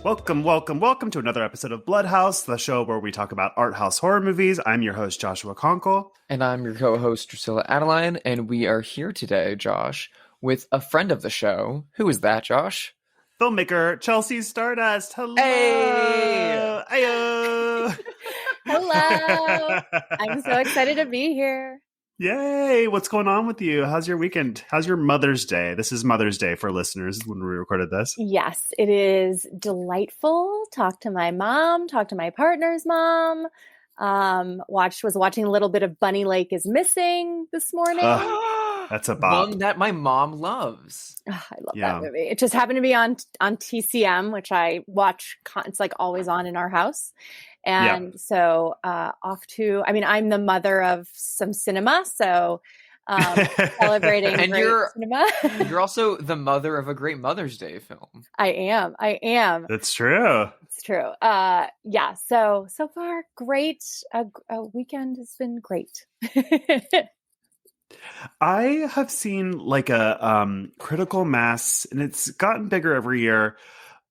Welcome, welcome, welcome to another episode of Bloodhouse, the show where we talk about art house horror movies. I'm your host, Joshua Conkle. And I'm your co-host, Drusilla Adeline, and we are here today, Josh, with a friend of the show. Who is that, Josh? Filmmaker Chelsea Stardust. Hello! Hey! Ayo! Hello! I'm so excited to be here. Yay! What's going on with you? How's your weekend? How's your Mother's Day? This is Mother's Day for listeners when we recorded this. Yes, it is delightful. Talk to my mom, talk to my partner's mom. Was watching a little bit of Bunny Lake is Missing this morning. That's a bop. One that my mom loves. I love that movie. It just happened to be on TCM, which I watch. It's like always on in our house. And so off to, I'm the mother of some cinema. So celebrating and great cinema. You're also the mother of a great Mother's Day film. I am. That's true. It's true. So far, great. A weekend has been great. I have seen like a critical mass, and it's gotten bigger every year.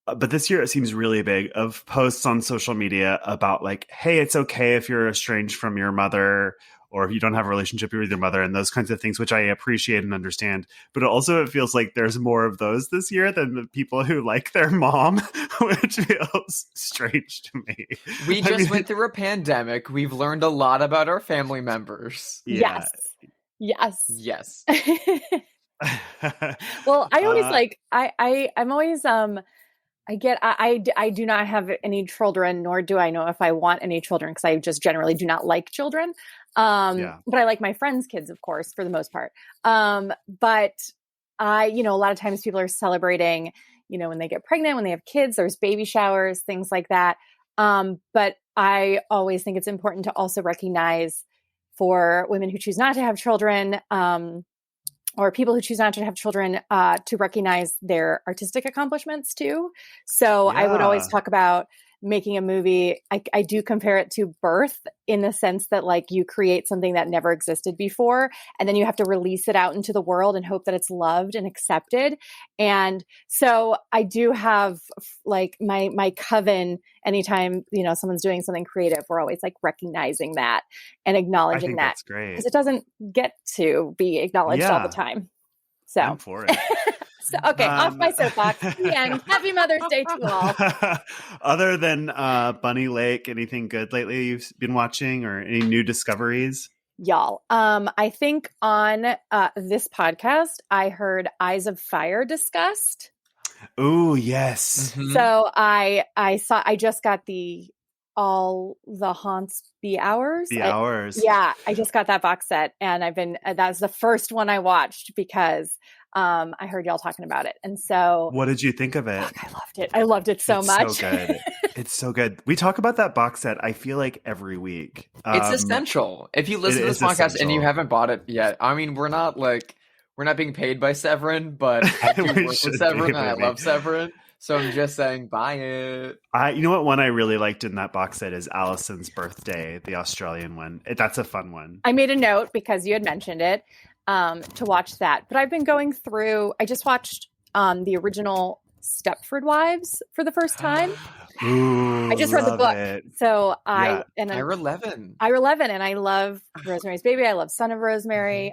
But this year it seems really big, of posts on social media about like, hey, it's okay if you're estranged from your mother or if you don't have a relationship with your mother and those kinds of things, which I appreciate and understand. But also it feels like there's more of those this year than the people who like their mom, which feels strange to me. We just went through a pandemic. We've learned a lot about our family members. Yeah. Yes. Well, I always I'm always I do not have any children, nor do I know if I want any children, because I just generally do not like children. But I like my friends' kids, of course, for the most part. But a lot of times people are celebrating, when they get pregnant, when they have kids, there's baby showers, things like that. But I always think it's important to also recognize for women who choose not to have children, or people who choose not to have children, to recognize their artistic accomplishments too. So I would always talk about making a movie. I do compare it to birth in the sense that like you create something that never existed before, and then you have to release it out into the world and hope that it's loved and accepted. And so I do have like my coven, anytime, someone's doing something creative, we're always like recognizing that and acknowledging that. That's great. Because it doesn't get to be acknowledged all the time. So I'm for it. Okay, off my soapbox. The end. Happy Mother's Day to all. Other than Bunny Lake, anything good lately you've been watching, or any new discoveries? Y'all, I think on this podcast, I heard Eyes of Fire discussed. Oh, yes. Mm-hmm. So I just got All the Haunts Be Ours. Yeah, I just got that box set, and that's the first one I watched because I heard y'all talking about it. And so what did you think of it? I loved it so much. So good. It's so good. We talk about that box set, I feel like, every week. It's essential. If you listen to this podcast and you haven't bought it yet, we're not being paid by Severin, but I do work with Severin and I love Severin. So I'm just saying, buy it. You know what one I really liked in that box set is Alison's Birthday, the Australian one. That's a fun one. I made a note because you had mentioned it, to watch that. But I've been going through, I just watched the original Stepford Wives for the first time. Ooh, I just read the book. It. So Ira 11. And I love Rosemary's Baby. I love Son of Rosemary.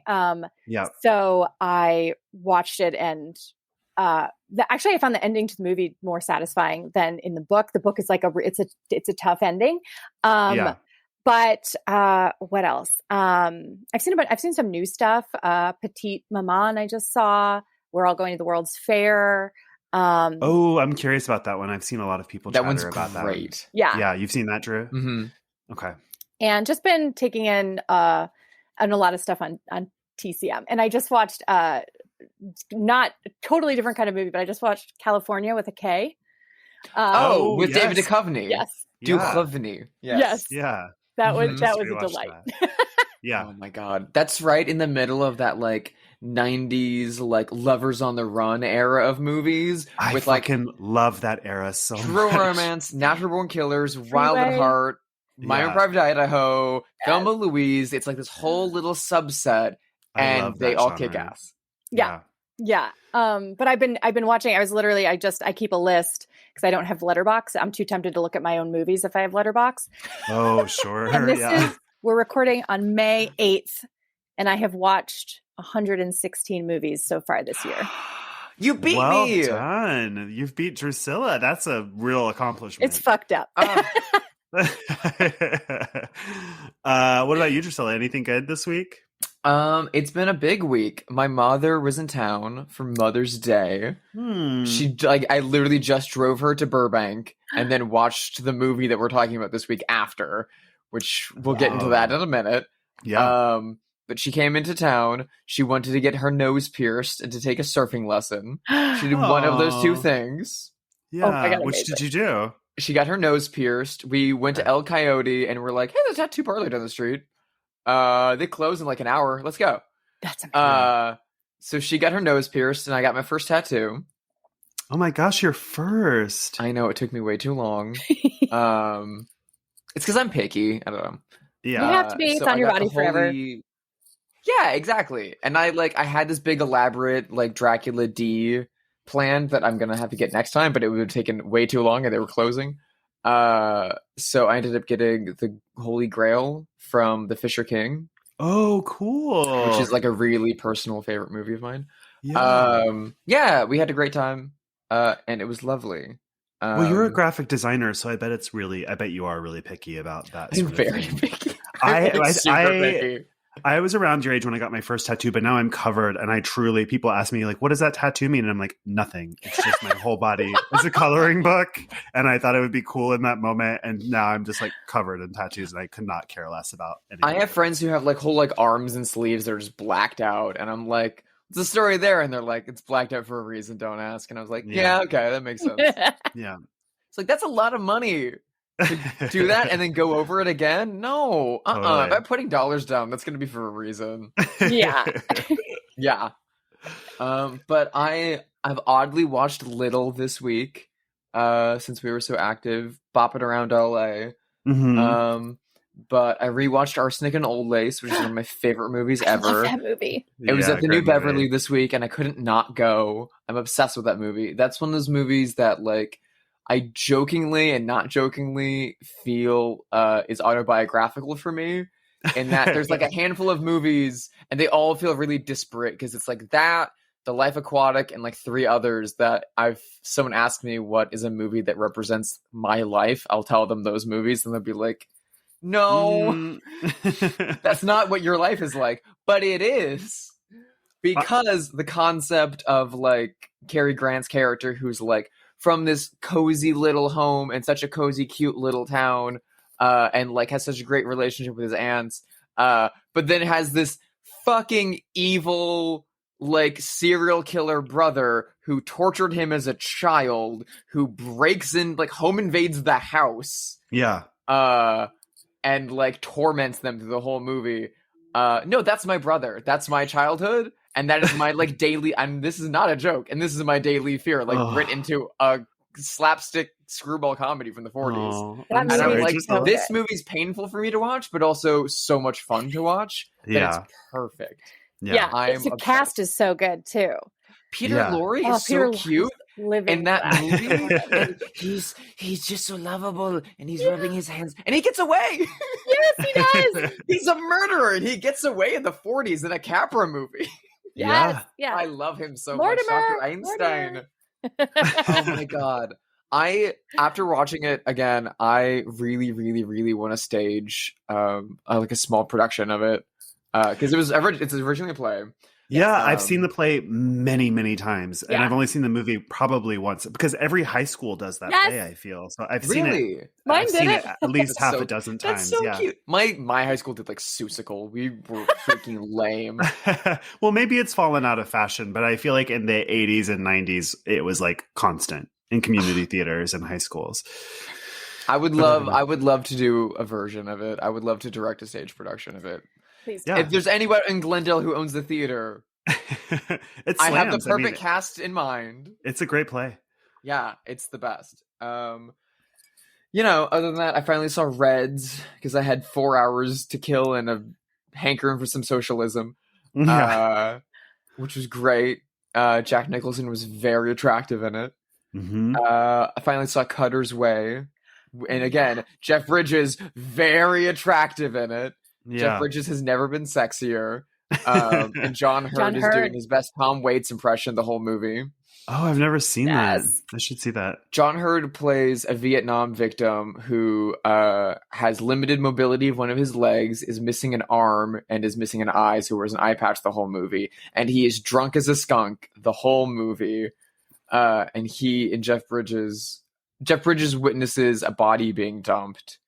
So I watched it, and actually I found the ending to the movie more satisfying than in the book. The book is like it's a tough ending. But what else? I've seen some new stuff. Petite Maman I just saw. We're all going to the World's Fair. I'm curious about that one. I've seen a lot of people chatter about that. Great. Yeah, you've seen that, Drew? Mm-hmm. Okay. And just been taking in a lot of stuff on TCM, and I just watched not a totally different kind of movie, but I just watched California with a K. With David Duchovny. Yes. Duchovny. Yes. Yeah. That was a delight. Yeah. Oh my God. That's right in the middle of that like 90s like Lovers on the Run era of movies. I fucking love that era so much. True Romance, Natural Born Killers, Wild at Heart, My Own Private Idaho, Thelma Louise. It's like this whole little subset, and they all kick ass. Yeah. But I've been watching. I keep a list because I don't have Letterboxd. I'm too tempted to look at my own movies if I have Letterboxd. Oh, sure. And we're recording on May 8th, and I have watched 116 movies so far this year. You beat me. Well done. You've beat Drusilla. That's a real accomplishment. It's fucked up. What about you, Drusilla? Anything good this week? It's been a big week. My mother was in town for Mother's Day. I literally just drove her to Burbank and then watched the movie that we're talking about this week after, which we'll get into that in a minute. Yeah. But she came into town. She wanted to get her nose pierced and to take a surfing lesson. She did one of those two things. Yeah. Which did you do? She got her nose pierced. We went to El Coyote and we're like, hey, there's a tattoo parlor down the street. They close in like an hour. Let's go. That's amazing. So she got her nose pierced and I got my first tattoo. Oh my gosh, your first. I know, it took me way too long. It's because I'm picky. I don't know. Yeah. You have to be. It's on your body forever. Yeah, exactly. And I had this big elaborate like Dracula D planned that I'm gonna have to get next time, but it would have taken way too long and they were closing. So I ended up getting the Holy Grail from The Fisher King. Oh, cool. Which is like a really personal favorite movie of mine. Yeah. We had a great time. And it was lovely. Well, you're a graphic designer, so I bet you are really picky about that. I'm very picky. Picky. I was around your age when I got my first tattoo, but now I'm covered, and people ask me, like, what does that tattoo mean? And I'm like, nothing. It's just my whole body. It's a coloring book, and I thought it would be cool in that moment, and now I'm just, like, covered in tattoos, and I could not care less about anything. I have friends who have, like, whole, like, arms and sleeves that are just blacked out, and I'm like, what's the story there? And they're like, it's blacked out for a reason, don't ask. And I was like, yeah okay, that makes sense. Yeah. It's like, that's a lot of money to do that and then go over it again. No, Totally. If I'm putting dollars down, that's going to be for a reason. Yeah. Yeah. But I've oddly watched little this week, since we were so active bopping around LA. Mm-hmm. But I rewatched Arsenic and Old Lace, which is one of my favorite movies ever. I love that movie. It was at the new Beverly this week, and I couldn't not go. I'm obsessed with that movie. That's one of those movies that, like, I jokingly and not jokingly feel is autobiographical for me. In that there's like a handful of movies, and they all feel really disparate because it's like that, The Life Aquatic, and like three others that someone asked me what is a movie that represents my life. I'll tell them those movies, and they'll be like, no, that's not what your life is like. But it is, because the concept of like Cary Grant's character, who's like from this cozy little home in such a cozy, cute little town, and like has such a great relationship with his aunts, but then has this fucking evil, like, serial killer brother who tortured him as a child, who breaks in, like, home invades the house. Yeah. And like torments them through the whole movie. No, that's my brother. That's my childhood. And that is my like daily, this is not a joke. And this is my daily fear, like written into a slapstick screwball comedy from the 40s. And I'm like, this movie's painful for me to watch, but also so much fun to watch. That it's perfect. Yeah. The cast is so good too. Peter Lorre is so cute in that movie. And he's just so lovable, and he's rubbing his hands, and he gets away. Yes, he does. He's a murderer, and he gets away in the 40s in a Capra movie. Yes, yeah. I love him so Mortimer, much. Dr. Einstein. Oh my god. After watching it again, I really, really, really want to stage like a small production of it. Because it's originally a play. Yeah, I've seen the play many, many times, and I've only seen the movie probably once, because every high school does that play, I feel. So I've seen it. Mine did it at least half a dozen times. That's so cute. My high school did like Seussical. We were freaking lame. Well, maybe it's fallen out of fashion, but I feel like in the 80s and 90s, it was like constant in community theaters and high schools. I would love to do a version of it. I would love to direct a stage production of it. Yeah. If there's anyone in Glendale who owns the theater, I have the perfect cast in mind. It's a great play. Yeah, it's the best. Other than that, I finally saw Reds because I had 4 hours to kill and a hankering for some socialism, which was great. Jack Nicholson was very attractive in it. Mm-hmm. I finally saw Cutter's Way. And again, Jeff Bridges, very attractive in it. Yeah. Jeff Bridges has never been sexier. And John Hurt is doing his best Tom Waits impression the whole movie. Oh, I've never seen that. I should see that. John Hurt plays a Vietnam victim who has limited mobility of one of his legs, is missing an arm, and is missing an eye, so wears an eye patch the whole movie. And he is drunk as a skunk the whole movie. And Jeff Bridges witnesses a body being dumped.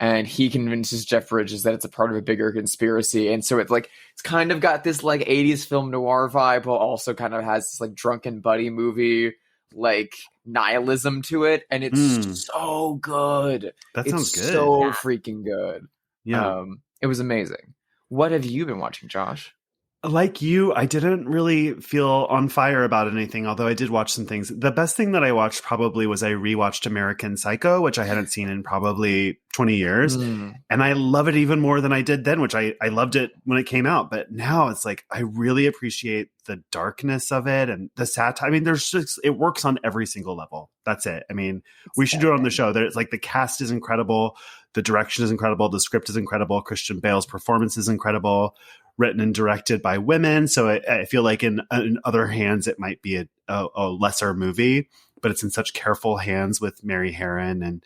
And he convinces Jeff Bridges that it's a part of a bigger conspiracy. And so it's kind of got this like 80s film noir vibe, but also kind of has this like drunken buddy movie, like nihilism to it. And it's so good. That sounds good. So freaking good. Yeah. It was amazing. What have you been watching, Josh? Like you, I didn't really feel on fire about anything, although I did watch some things. The best thing that I watched probably was I rewatched American Psycho, which I hadn't seen in probably 20 years. And I love it even more than I did then, which I loved it when it came out. But now it's like I really appreciate the darkness of it and the satire. I mean, it works on every single level. That's it. I mean, we should do it on the show. There's like the cast is incredible. The direction is incredible. The script is incredible. Christian Bale's performance is incredible. Written and directed by women. So I feel like in other hands, it might be a lesser movie, but it's in such careful hands with Mary Harron. And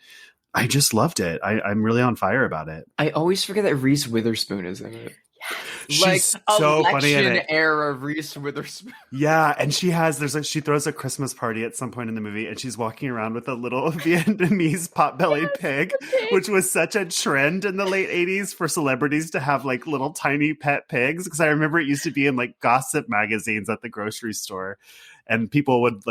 I just loved it. I'm really on fire about it. I always forget that Reese Witherspoon is in it. She's so funny in it. Era of Reese Witherspoon. Yeah, and she throws a Christmas party at some point in the movie, and she's walking around with a little Vietnamese pot-bellied pig, which was such a trend in the late 80s for celebrities to have like little tiny pet pigs. Because I remember it used to be in like gossip magazines at the grocery store. And people would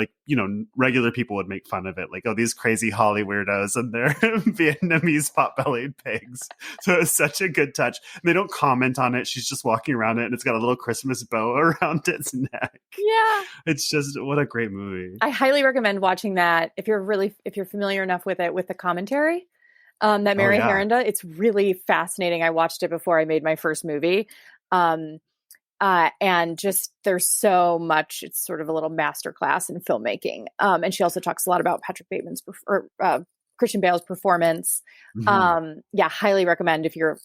regular people would make fun of it. Like, oh, these crazy Holly weirdos and their Vietnamese pot-bellied pigs. So it was such a good touch. And they don't comment on it. She's just walking around it and it's got a little Christmas bow around its neck. Yeah. It's just, what a great movie. I highly recommend watching that if you're familiar enough with it, with the commentary that Mary Harron does. It's really fascinating. I watched it before I made my first movie. And just there's so much, it's sort of a little masterclass in filmmaking. And she also talks a lot about Patrick Bateman's Christian Bale's performance. Highly recommend if you're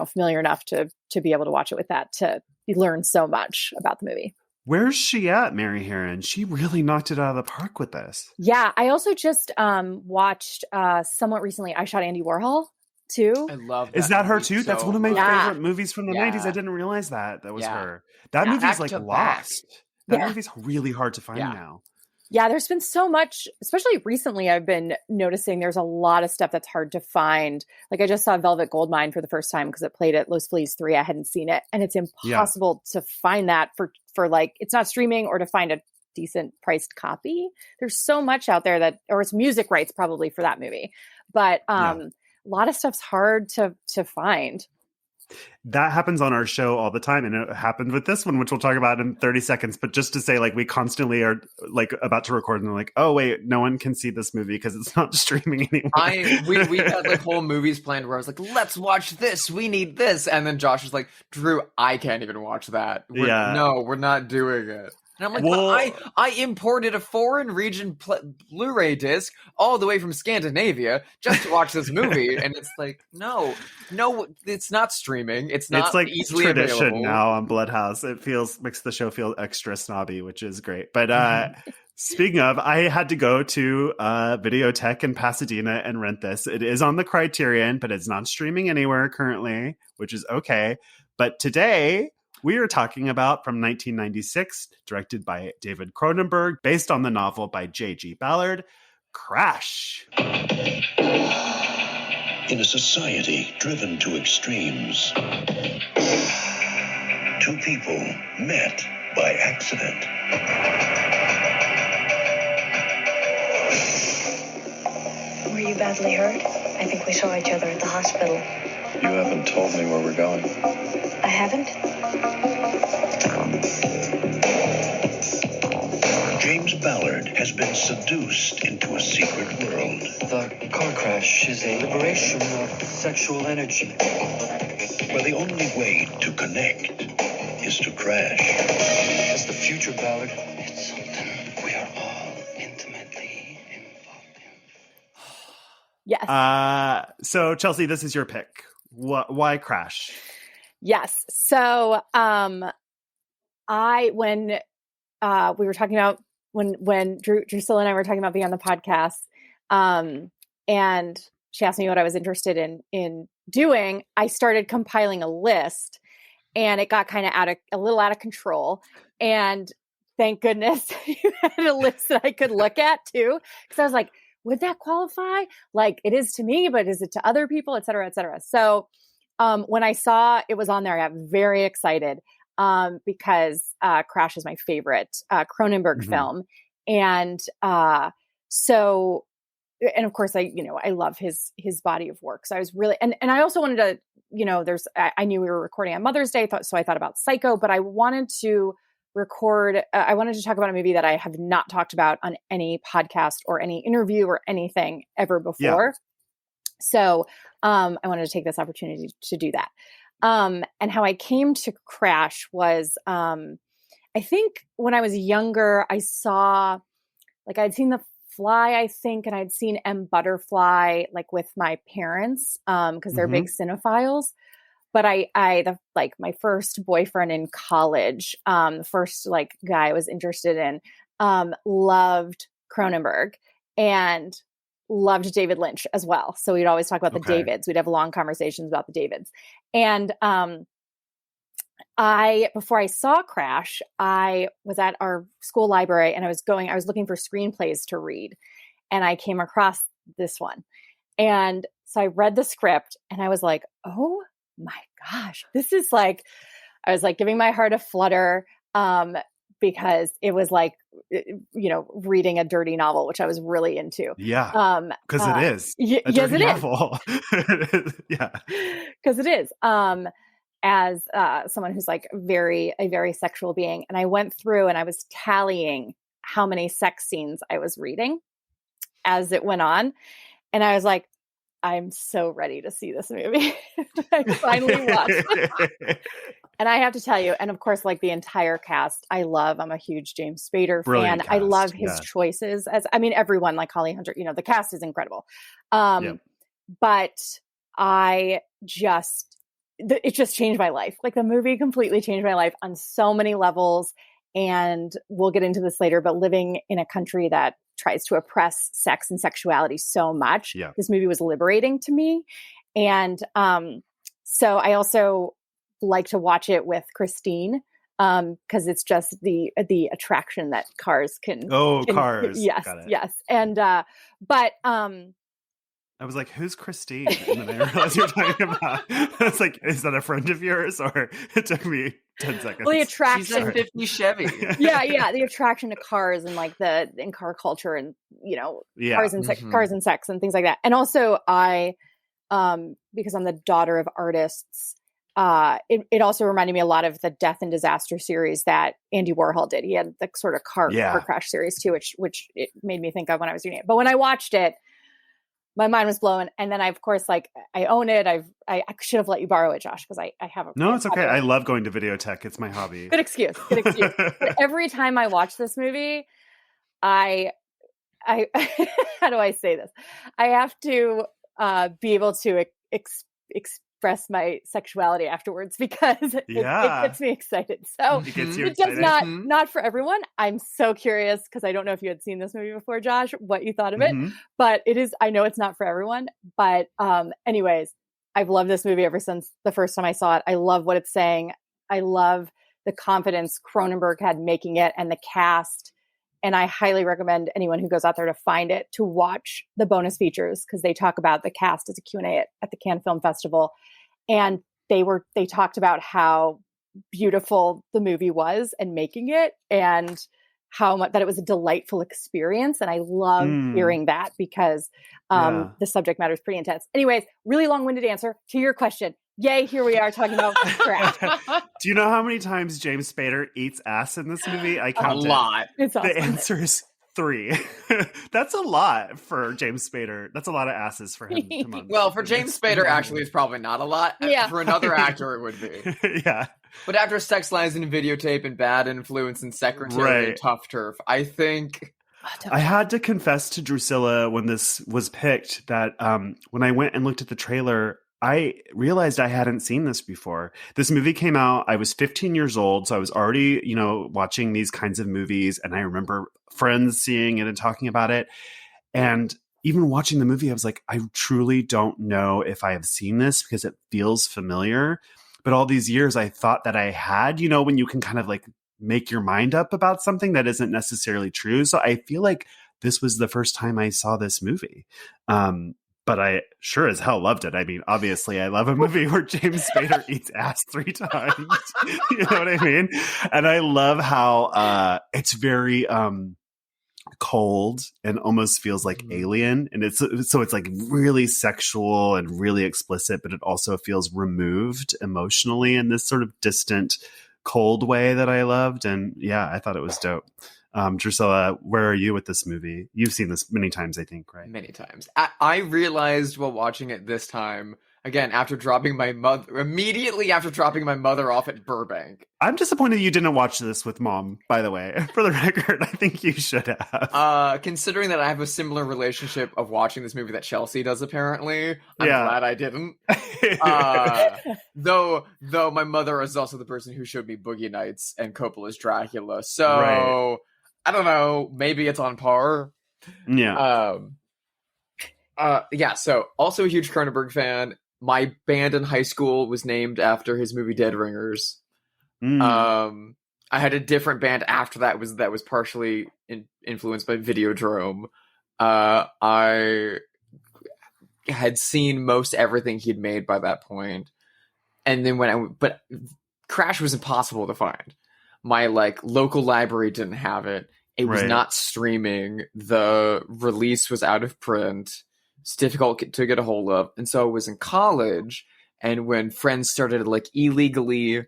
familiar enough to be able to watch it with that, to learn so much about the movie. Where's she at, Mary Harron? She really knocked it out of the park with this. Yeah, I also just watched somewhat recently I Shot Andy Warhol too. I love that. Is that her too? So That's one of my favorite movies from the 90s. I didn't realize that was her. That movie's like lost. That movie's really hard to find now. Yeah, there's been so much, especially recently, I've been noticing there's a lot of stuff that's hard to find. Like I just saw Velvet Goldmine for the first time because it played at Los Feliz 3. I hadn't seen it. And it's impossible to find that for like, it's not streaming or to find a decent priced copy. There's so much out there or it's music rights probably for that movie. But a lot of stuff's hard to find. That happens on our show all the time. And it happened with this one, which we'll talk about in 30 seconds. But just to say, like, we constantly are like about to record and they're like, oh, wait, no one can see this movie because it's not streaming anymore. We had like whole movies planned where I was like, let's watch this. We need this. And then Josh was like, Drew, I can't even watch that. No, we're not doing it. And I'm like, but I imported a foreign region Blu-ray disc all the way from Scandinavia just to watch this movie. And it's like, no, it's not streaming. It's not like easily tradition available. Now on Bloodhouse. It makes the show feel extra snobby, which is great. But speaking of, I had to go to Videotheque in Pasadena and rent this. It is on the Criterion, but it's not streaming anywhere currently, which is okay. But today we are talking about, from 1996, directed by David Cronenberg, based on the novel by J.G. Ballard, Crash. In a society driven to extremes, two people met by accident. Were you badly hurt? I think we saw each other at the hospital. You haven't told me where we're going. I haven't? James Ballard has been seduced into a secret world. The car crash is a liberation of sexual energy. Where the only way to connect is to crash. It's the future, Ballard. It's something we are all intimately Yes. So Chelsea, this is your pick. Why Crash? Yes. So, when we were talking about when Drusilla and I were talking about being on the podcast, and she asked me what I was interested in doing, I started compiling a list, and it got kind of a little out of control. And thank goodness you had a list that I could look at too, because I was like, would that qualify? Like it is to me, but is it to other people, et cetera, et cetera. So when I saw it was on there, I got very excited because Crash is my favorite Cronenberg film. And so, and of course I love his body of work. So I was really, and I also wanted to, I knew we were recording on Mother's Day, so I thought about Psycho, but I wanted to I wanted to talk about a movie that I have not talked about on any podcast or any interview or anything ever before. Yeah. So I wanted to take this opportunity to do that. And how I came to Crash was, I think when I was younger, I saw, I'd seen The Fly, I think, and I'd seen M. Butterfly, with my parents, because they're big cinephiles. But my first boyfriend in college, the first guy I was interested in, loved Cronenberg and loved David Lynch as well. So we'd always talk about the Davids. We'd have long conversations about the Davids. And before I saw Crash, I was at our school library and I was looking for screenplays to read. And I came across this one. And so I read the script and I was like, oh my gosh, this is I was giving my heart a flutter, because it was reading a dirty novel, which I was really into. Yeah. Because it is. Yes, it novel. Yeah. Because it is. As someone who's a very sexual being. And I went through and I was tallying how many sex scenes I was reading as it went on. And I was like, I'm so ready to see this movie. I finally watched it. And I have to tell you, and of course, the entire cast, I'm a huge James Spader fan. Cast, I love his choices. Everyone, like Holly Hunter, the cast is incredible. But it just changed my life. The movie completely changed my life on so many levels. And we'll get into this later, but living in a country that tries to oppress sex and sexuality so much, this movie was liberating to me. And so I also like to watch it with Christine, because it's just the attraction that cars can. Oh, cars. Yes, yes. And but I was like, who's Christine? And then I realized you were talking about, I was like, is that a friend of yours? Or it took me 10 seconds. Well, the attraction. She's a 50 Chevy. Yeah. The attraction to cars and in car culture and, cars and sex and things like that. And also because I'm the daughter of artists, it also reminded me a lot of the Death and Disaster series that Andy Warhol did. He had the sort of car crash series too, which it made me think of when I was doing it. But when I watched it, my mind was blown. And then I own it. I should have let you borrow it, Josh, because I have a. No, it's okay. I love going to Videotech. It's my hobby. Good excuse. But every time I watch this movie, I how do I say this? I have to be able to express my sexuality afterwards, because it gets me excited. So it does not for everyone. I'm so curious, because I don't know if you had seen this movie before, Josh, what you thought of it, but it is, I know it's not for everyone, but anyways, I've loved this movie ever since the first time I saw it. I love what it's saying. I love the confidence Cronenberg had making it and the cast. And I highly recommend anyone who goes out there to find it to watch the bonus features, because they talk about the cast as a Q&A at the Cannes Film Festival. And they talked about how beautiful the movie was and making it, and how much that it was a delightful experience. And I love hearing that, because the subject matter is pretty intense. Anyways, really long-winded answer to your question. Yay, here we are talking about Crash. Do you know how many times James Spader eats ass in this movie? I counted. A lot. It's awesome. The answer is 3. That's a lot for James Spader. That's a lot of asses for him. Well, for James Spader, actually, it's probably not a lot. Yeah. For another actor, it would be. Yeah. But after Sex Lies and Videotape and Bad Influence and Secretary and Tough Turf, I think I had to confess to Drusilla when this was picked that when I went and looked at the trailer, I realized I hadn't seen this before. This movie came out, I was 15 years old, so I was already, watching these kinds of movies, and I remember friends seeing it and talking about it. And even watching the movie, I was like, I truly don't know if I have seen this because it feels familiar. But all these years, I thought that I had, when you can kind of like make your mind up about something that isn't necessarily true. So I feel like this was the first time I saw this movie. But I sure as hell loved it. I mean, obviously, I love a movie where James Spader eats ass 3 times. You know what I mean? And I love how it's very cold and almost feels like alien, and it's like really sexual and really explicit, but it also feels removed emotionally in this sort of distant, cold way that I loved. And yeah, I thought it was dope. Drusilla, where are you with this movie? You've seen this many times, I think, right? Many times. I realized while watching it this time, again, immediately after dropping my mother off at Burbank. I'm disappointed you didn't watch this with Mom, by the way. For the record, I think you should have. Considering that I have a similar relationship of watching this movie that Chelsea does, apparently, I'm glad I didn't. Though my mother is also the person who showed me Boogie Nights and Coppola's Dracula. So, right. I don't know, maybe it's on par. Yeah. So also a huge Cronenberg fan. My band in high school was named after his movie Dead Ringers. I had a different band after that was partially influenced by Videodrome. I had seen most everything he'd made by that point. And then but Crash was impossible to find. My local library didn't have it. It was not streaming. The release was out of print. It's difficult to get a hold of. And so I was in college, and when friends started illegally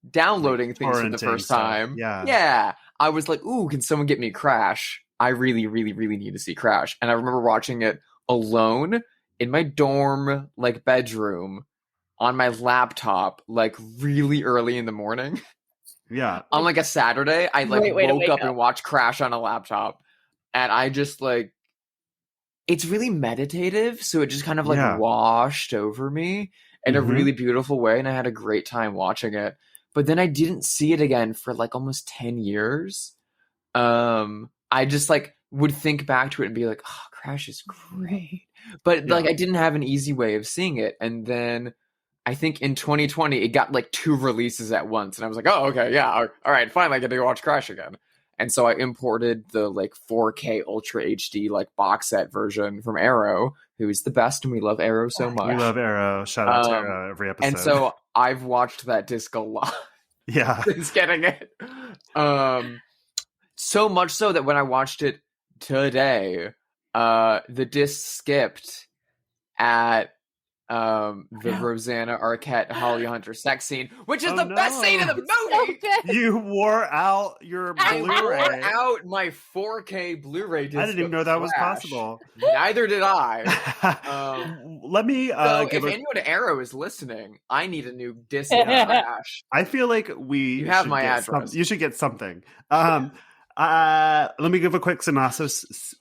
downloading things for the first time, I was like, ooh, can someone get me Crash? I really, really, really need to see Crash. And I remember watching it alone in my dorm bedroom on my laptop really early in the morning. Yeah. On a Saturday, I woke up and watched Crash on a laptop, and I just it's really meditative, so it just kind of washed over me in a really beautiful way, and I had a great time watching it. But then I didn't see it again for almost 10 years. I just would think back to it and be like, oh, Crash is great. But I didn't have an easy way of seeing it. And then I think in 2020, it got 2 releases at once, and I was like, oh, okay, yeah, all right, finally I get to go watch Crash again. And so I imported the 4K Ultra HD box set version from Arrow, who is the best, and we love Arrow so much. We love Arrow. Shout out to Arrow every episode. And so I've watched that disc a lot. Yeah. Since getting it. So much so that when I watched it today, the disc skipped at the Rosanna Arquette Holly Hunter sex scene, which is the best scene in the movie. You wore out your Blu-ray. I wore out my 4K Blu-ray disc. I didn't even know that was possible. Neither did I. Let me if anyone at Arrow is listening, I need a new disc of Crash. I feel like you have my address. You should get something. Let me give a quick synopsis.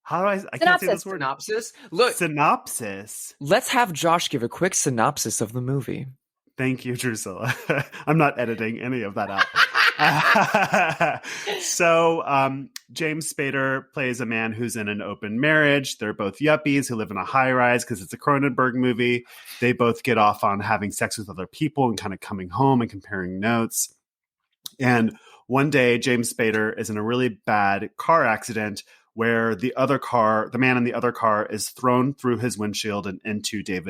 How do I can't say this word. Synopsis? Look. Synopsis. Let's have Josh give a quick synopsis of the movie. Thank you, Drusilla. I'm not editing any of that out. So, James Spader plays a man who's in an open marriage. They're both yuppies who live in a high-rise because it's a Cronenberg movie. They both get off on having sex with other people and kind of coming home and comparing notes. And one day, James Spader is in a really bad car accident where the man in the other car is thrown through his windshield and into James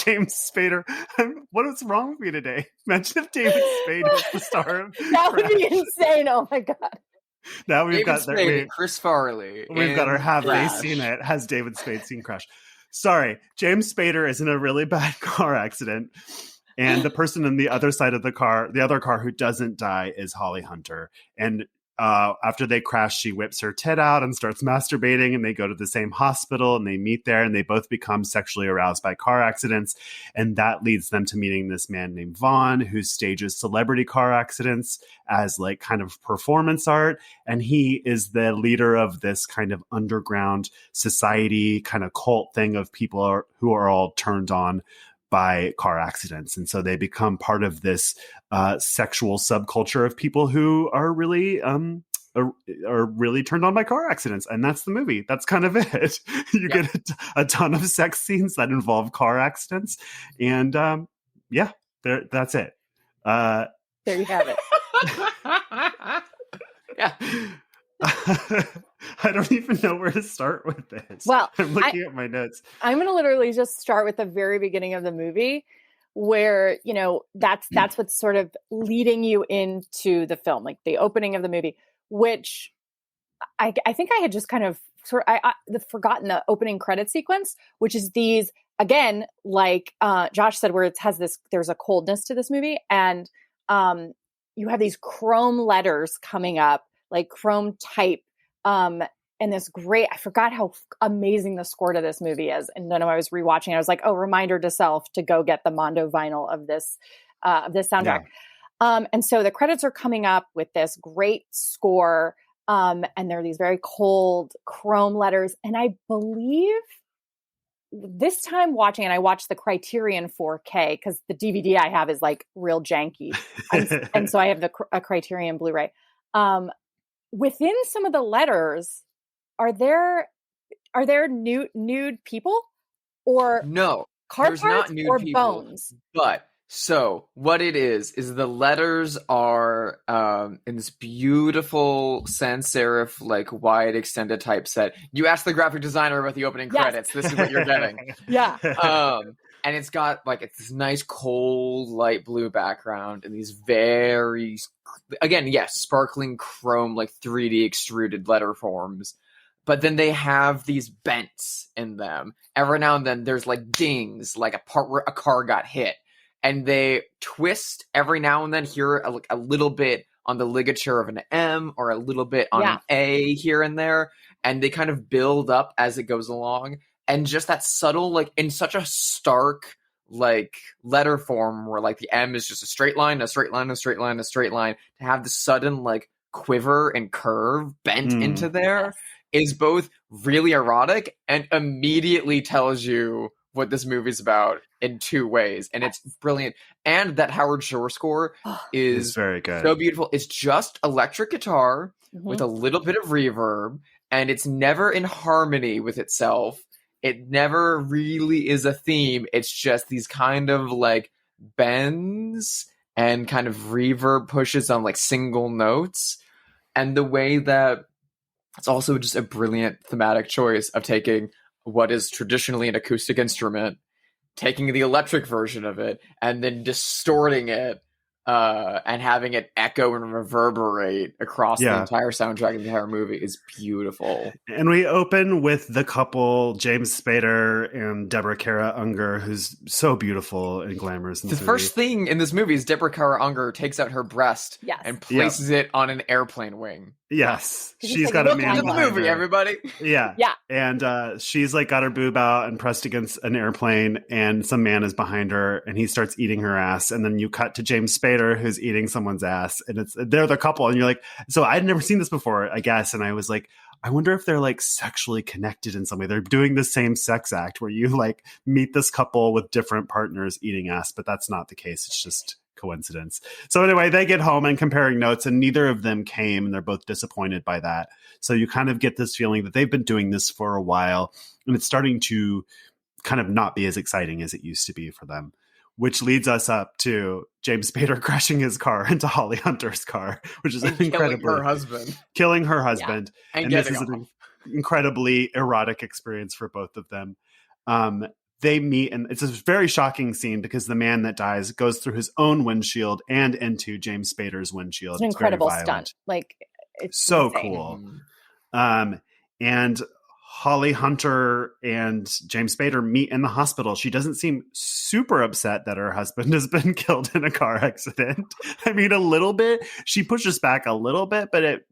Spader. What is wrong with me today? Imagine if David Spade was the star of That would be insane. Oh my God. Now we've got Chris Farley. We've got our Have Crash. They Seen It? Has David Spade seen Crash? Sorry, James Spader is in a really bad car accident. And the person on the other side of the other car who doesn't die is Holly Hunter. And after they crash, she whips her tit out and starts masturbating, and they go to the same hospital and they meet there, and they both become sexually aroused by car accidents. And that leads them to meeting this man named Vaughn, who stages celebrity car accidents as like kind of performance art. And he is the leader of this kind of underground society kind of cult thing of people who are all turned on by car accidents. And so they become part of this sexual subculture of people who are really turned on by car accidents. And that's the movie. That's kind of it. You get a ton of sex scenes that involve car accidents. And that's it. There you have it. Yeah. I don't even know where to start with this. Well, I'm looking at my notes. I'm going to literally just start with the very beginning of the movie, where, you know, that's what's sort of leading you into the film, like the opening of the movie, which I think I had just kind of forgotten the opening credit sequence, which is these, again, like Josh said, where there's a coldness to this movie, and you have these chrome letters coming up, like chrome type, and this great, I forgot how amazing the score to this movie is. And then I was rewatching, I was like, oh, reminder to self to go get the Mondo vinyl of this soundtrack. Yeah. And so the credits are coming up with this great score. And there are these very cold chrome letters. And I believe this time watching, and I watched the Criterion 4K because the DVD I have is like real janky. And so I have a Criterion Blu-ray. Within some of the letters, are there nude people or no car there's parts not nude or people, bones? But so what it is the letters are in this beautiful sans serif, like wide extended typeset. You asked the graphic designer about the opening credits. This is what you're getting. Yeah. And it's got like this nice cold light blue background and these very, again, sparkling chrome, like 3D extruded letter forms. But then they have these bents in them. Every now and then there's like dings, like a part where a car got hit. And they twist every now and then here a little bit on the ligature of an M or a little bit on an A here and there. And they kind of build up as it goes along. And just that subtle, like in such a stark, like letter form where like the M is just a straight line, a straight line, a straight line, a straight line, to have the sudden like quiver and curve bent into there is both really erotic and immediately tells you what this movie's about in two ways. And it's brilliant. And that Howard Shore score is very good. So beautiful. It's just electric guitar with a little bit of reverb, and it's never in harmony with itself. It never really is a theme. It's just these kind of like bends and kind of reverb pushes on like single notes. And the way that it's also just a brilliant thematic choice of taking what is traditionally an acoustic instrument, taking the electric version of it, and then distorting it and having it echo and reverberate across the entire soundtrack of the entire movie is beautiful. And we open with the couple, James Spader and Deborah Kara Unger, who's so beautiful and glamorous. The first thing in this movie is Deborah Kara Unger takes out her breast and places it on an airplane wing. Yes. She's got a man behind the movie, everybody. Yeah. Yeah. And she's like got her boob out and pressed against an airplane, and some man is behind her and he starts eating her ass. And then you cut to James Spader, who's eating someone's ass, and they're the couple. And you're like, so I'd never seen this before, I guess. And I was like, I wonder if they're like sexually connected in some way. They're doing the same sex act where you like meet this couple with different partners eating ass, but that's not the case. It's just coincidence. So anyway, they get home and comparing notes, and neither of them came, and they're both disappointed by that. So you kind of get this feeling that they've been doing this for a while, and it's starting to kind of not be as exciting as it used to be for them, which leads us up to James Spader crashing his car into Holly Hunter's car, which is killing her husband. Yeah. And this is an incredibly erotic experience for both of them. They meet, and it's a very shocking scene because the man that dies goes through his own windshield and into James Spader's windshield. It's an incredible stunt. Like, it's so insane. Cool. And Holly Hunter and James Spader meet in the hospital. She doesn't seem super upset that her husband has been killed in a car accident. I mean, a little bit. She pushes back a little bit, but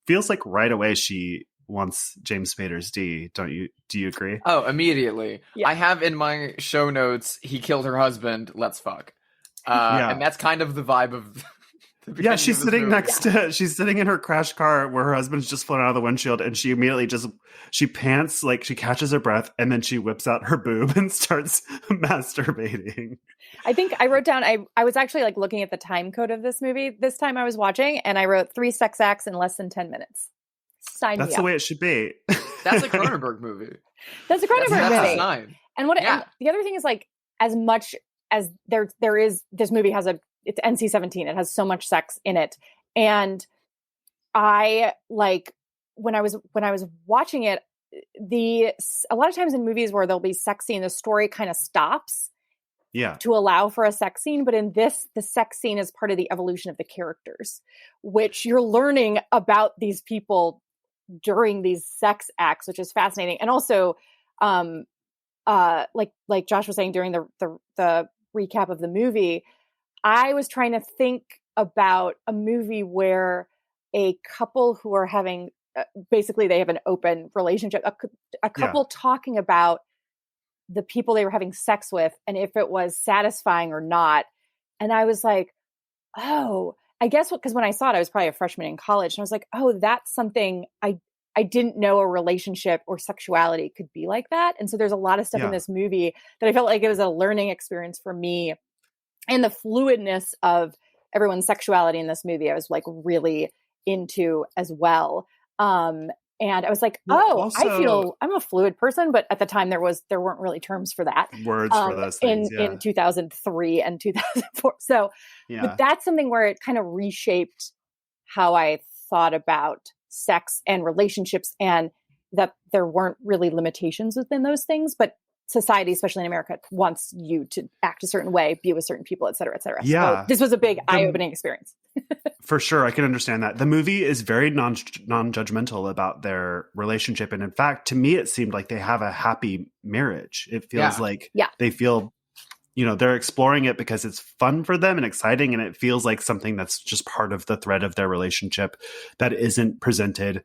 feels like right away she wants James Spader's D. Don't you? Do you agree? Oh, immediately. Yeah. I have in my show notes, he killed her husband. Let's fuck. And that's kind of the vibe of. Yeah, she's sitting she's sitting in her crash car where her husband's just flown out of the windshield, and she immediately she pants, like she catches her breath, and then she whips out her boob and starts masturbating. I think I wrote down, I was actually like looking at the time code of this movie this time I was watching, and I wrote 3 sex acts in less than 10 minutes. That's the way it should be. That's a Cronenberg movie. That's a Cronenberg movie. And and the other thing is, like, as much as there is, this movie has it's NC-17. It has so much sex in it. And I like, when I was watching it, a lot of times in movies where there'll be sex scene, the story kind of stops to allow for a sex scene. But in this, the sex scene is part of the evolution of the characters, which you're learning about these people during these sex acts, which is fascinating. And also, like Josh was saying during the recap of the movie, I was trying to think about a movie where a couple who are having, basically they have an open relationship, a couple talking about the people they were having sex with and if it was satisfying or not. And I was like, oh, I guess because when I saw it, I was probably a freshman in college. And I was like, oh, that's something I didn't know a relationship or sexuality could be like that. And so there's a lot of stuff in this movie that I felt like it was a learning experience for me. And the fluidness of everyone's sexuality in this movie, I was like really into as well. And I was like, I'm a fluid person, but at the time there weren't really terms for that. Words for those things. In 2003 and 2004. So, but that's something where it kind of reshaped how I thought about sex and relationships, and that there weren't really limitations within those things, but society, especially in America, wants you to act a certain way, be with certain people, et cetera, et cetera. Yeah. So this was a big eye-opening experience. For sure. I can understand that. The movie is very non-judgmental about their relationship. And in fact, to me, it seemed like they have a happy marriage. It feels like they feel, they're exploring it because it's fun for them and exciting. And it feels like something that's just part of the thread of their relationship that isn't presented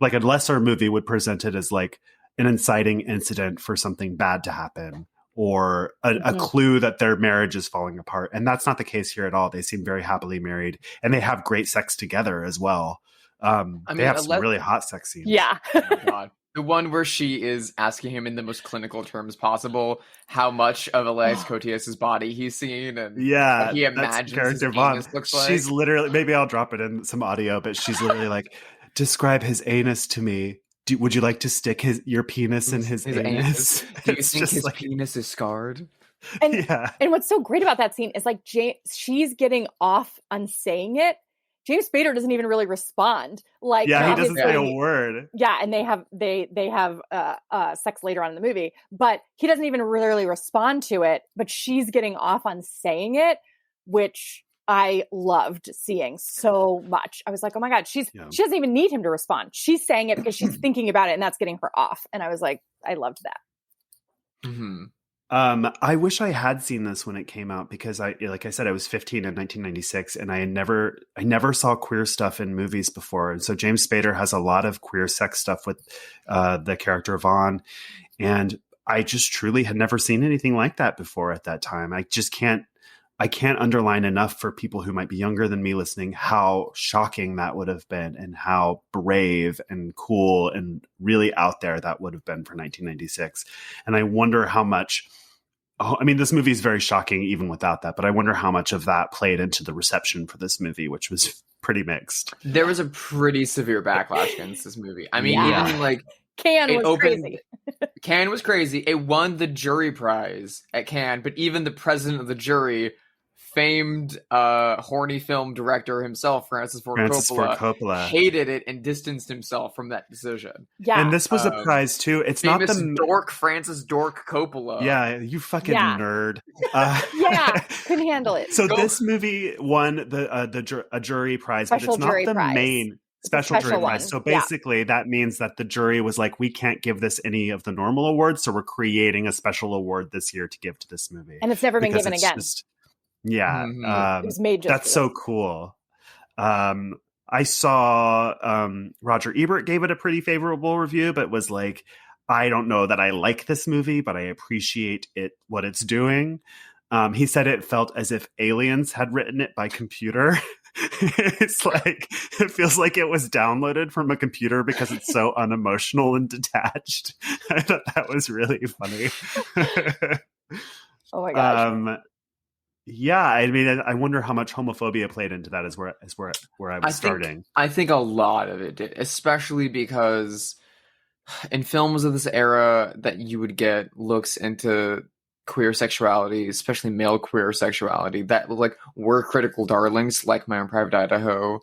like a lesser movie would present it as like an inciting incident for something bad to happen or a clue that their marriage is falling apart. And that's not the case here at all. They seem very happily married and they have great sex together as well. They have some really hot sex scenes. Yeah. Oh my God. The one where she is asking him in the most clinical terms possible how much of Elias Koteas' body he's seen and he imagines his penis looks like. She's literally, maybe I'll drop it in some audio, but she's literally like, describe his anus to me. Would you like to stick your penis in his anus? Do you think his penis is scarred? And what's so great about that scene is like she's getting off on saying it. James Spader doesn't even really respond. Like, he doesn't say a word. Yeah, and they have sex later on in the movie, but he doesn't even really respond to it. But she's getting off on saying it, which I loved seeing so much. I was like, oh my God, she doesn't even need him to respond. She's saying it because she's thinking about it, and that's getting her off. And I was like, I loved that. Mm-hmm. I wish I had seen this when it came out because like I said, I was 15 in 1996 and I never saw queer stuff in movies before. And so James Spader has a lot of queer sex stuff with the character Vaughn. And I just truly had never seen anything like that before at that time. I can't underline enough for people who might be younger than me listening how shocking that would have been and how brave and cool and really out there that would have been for 1996. And I wonder how much, this movie is very shocking even without that, but I wonder how much of that played into the reception for this movie, which was pretty mixed. There was a pretty severe backlash against this movie. I mean, even like Cannes was crazy. Cannes was crazy. It won the jury prize at Cannes, but even the president of the jury, famed horny film director himself, Francis Ford Coppola, hated it and distanced himself from that decision. Yeah, and this was a prize too. It's not the dork Francis Dork Coppola. Yeah, you fucking nerd. Couldn't handle it. So this movie won a jury prize, but it's not the main special jury prize. So basically, that means that the jury was like, we can't give this any of the normal awards, so we're creating a special award this year to give to this movie, and it's never been given again. Yeah, it was made just that's so cool. I I saw Roger Ebert gave it a pretty favorable review, but was like, I don't know that I like this movie, but I appreciate what it's doing. He said it felt as if aliens had written it by computer. It's like, it feels like it was downloaded from a computer because it's so unemotional and detached. I thought that was really funny. Oh my gosh. Yeah, I mean, I wonder how much homophobia played into that is where I was starting. I think a lot of it did, especially because in films of this era that you would get looks into queer sexuality, especially male queer sexuality, that like were critical darlings, like My Own Private Idaho,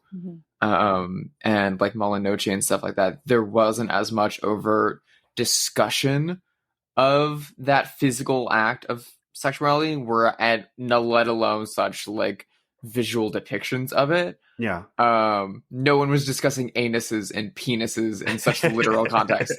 and like Mala Noche and stuff like that. There wasn't as much overt discussion of that physical act of sexuality, let alone such like visual depictions of it. Yeah. No one was discussing anuses and penises in such literal context.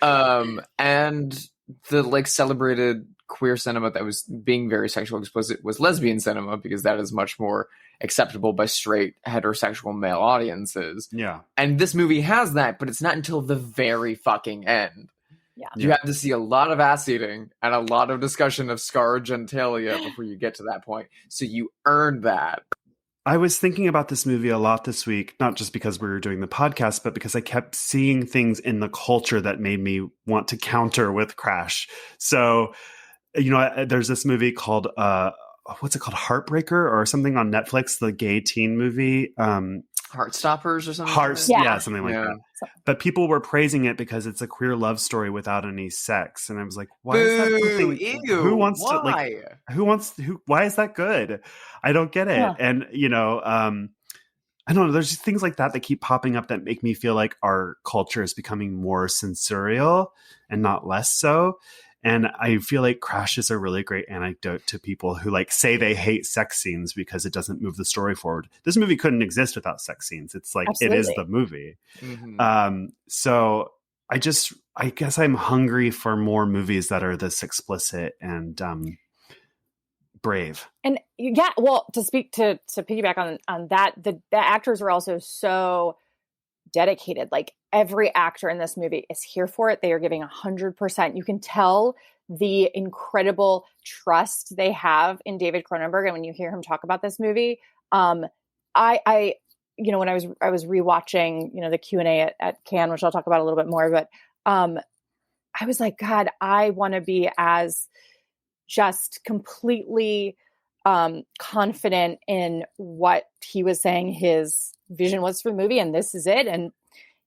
And the like celebrated queer cinema that was being very sexual explicit was lesbian cinema, because that is much more acceptable by straight heterosexual male audiences. Yeah. And this movie has that, but it's not until the very fucking end. Yeah. You have to see a lot of ass eating and a lot of discussion of scar genitalia before you get to that point. So you earn that. I was thinking about this movie a lot this week, not just because we were doing the podcast, but because I kept seeing things in the culture that made me want to counter with Crash. So, there's this movie called, what's it called? Heartbreaker or something on Netflix, the gay teen movie. Heartstoppers or something? Something like that. But people were praising it because it's a queer love story without any sex. And I was like, why is that something? Ew, Why is that good? I don't get it. Yeah. And, I don't know. There's just things like that keep popping up that make me feel like our culture is becoming more sensorial and not less so. And I feel like Crash is a really great anecdote to people who like say they hate sex scenes because it doesn't move the story forward. This movie couldn't exist without sex scenes. It's like, Absolutely. It is the movie. Mm-hmm. So I guess I'm hungry for more movies that are this explicit and brave. And yeah, well, to piggyback on that, the actors were also so dedicated. Like every actor in this movie is here for it. They are giving 100%. You can tell the incredible trust they have in David Cronenberg. And when you hear him talk about this movie, when I was rewatching, the Q&A at Cannes, which I'll talk about a little bit more, but I was like, God, I want to be as just completely confident in what he was saying his vision was for the movie, and this is it. And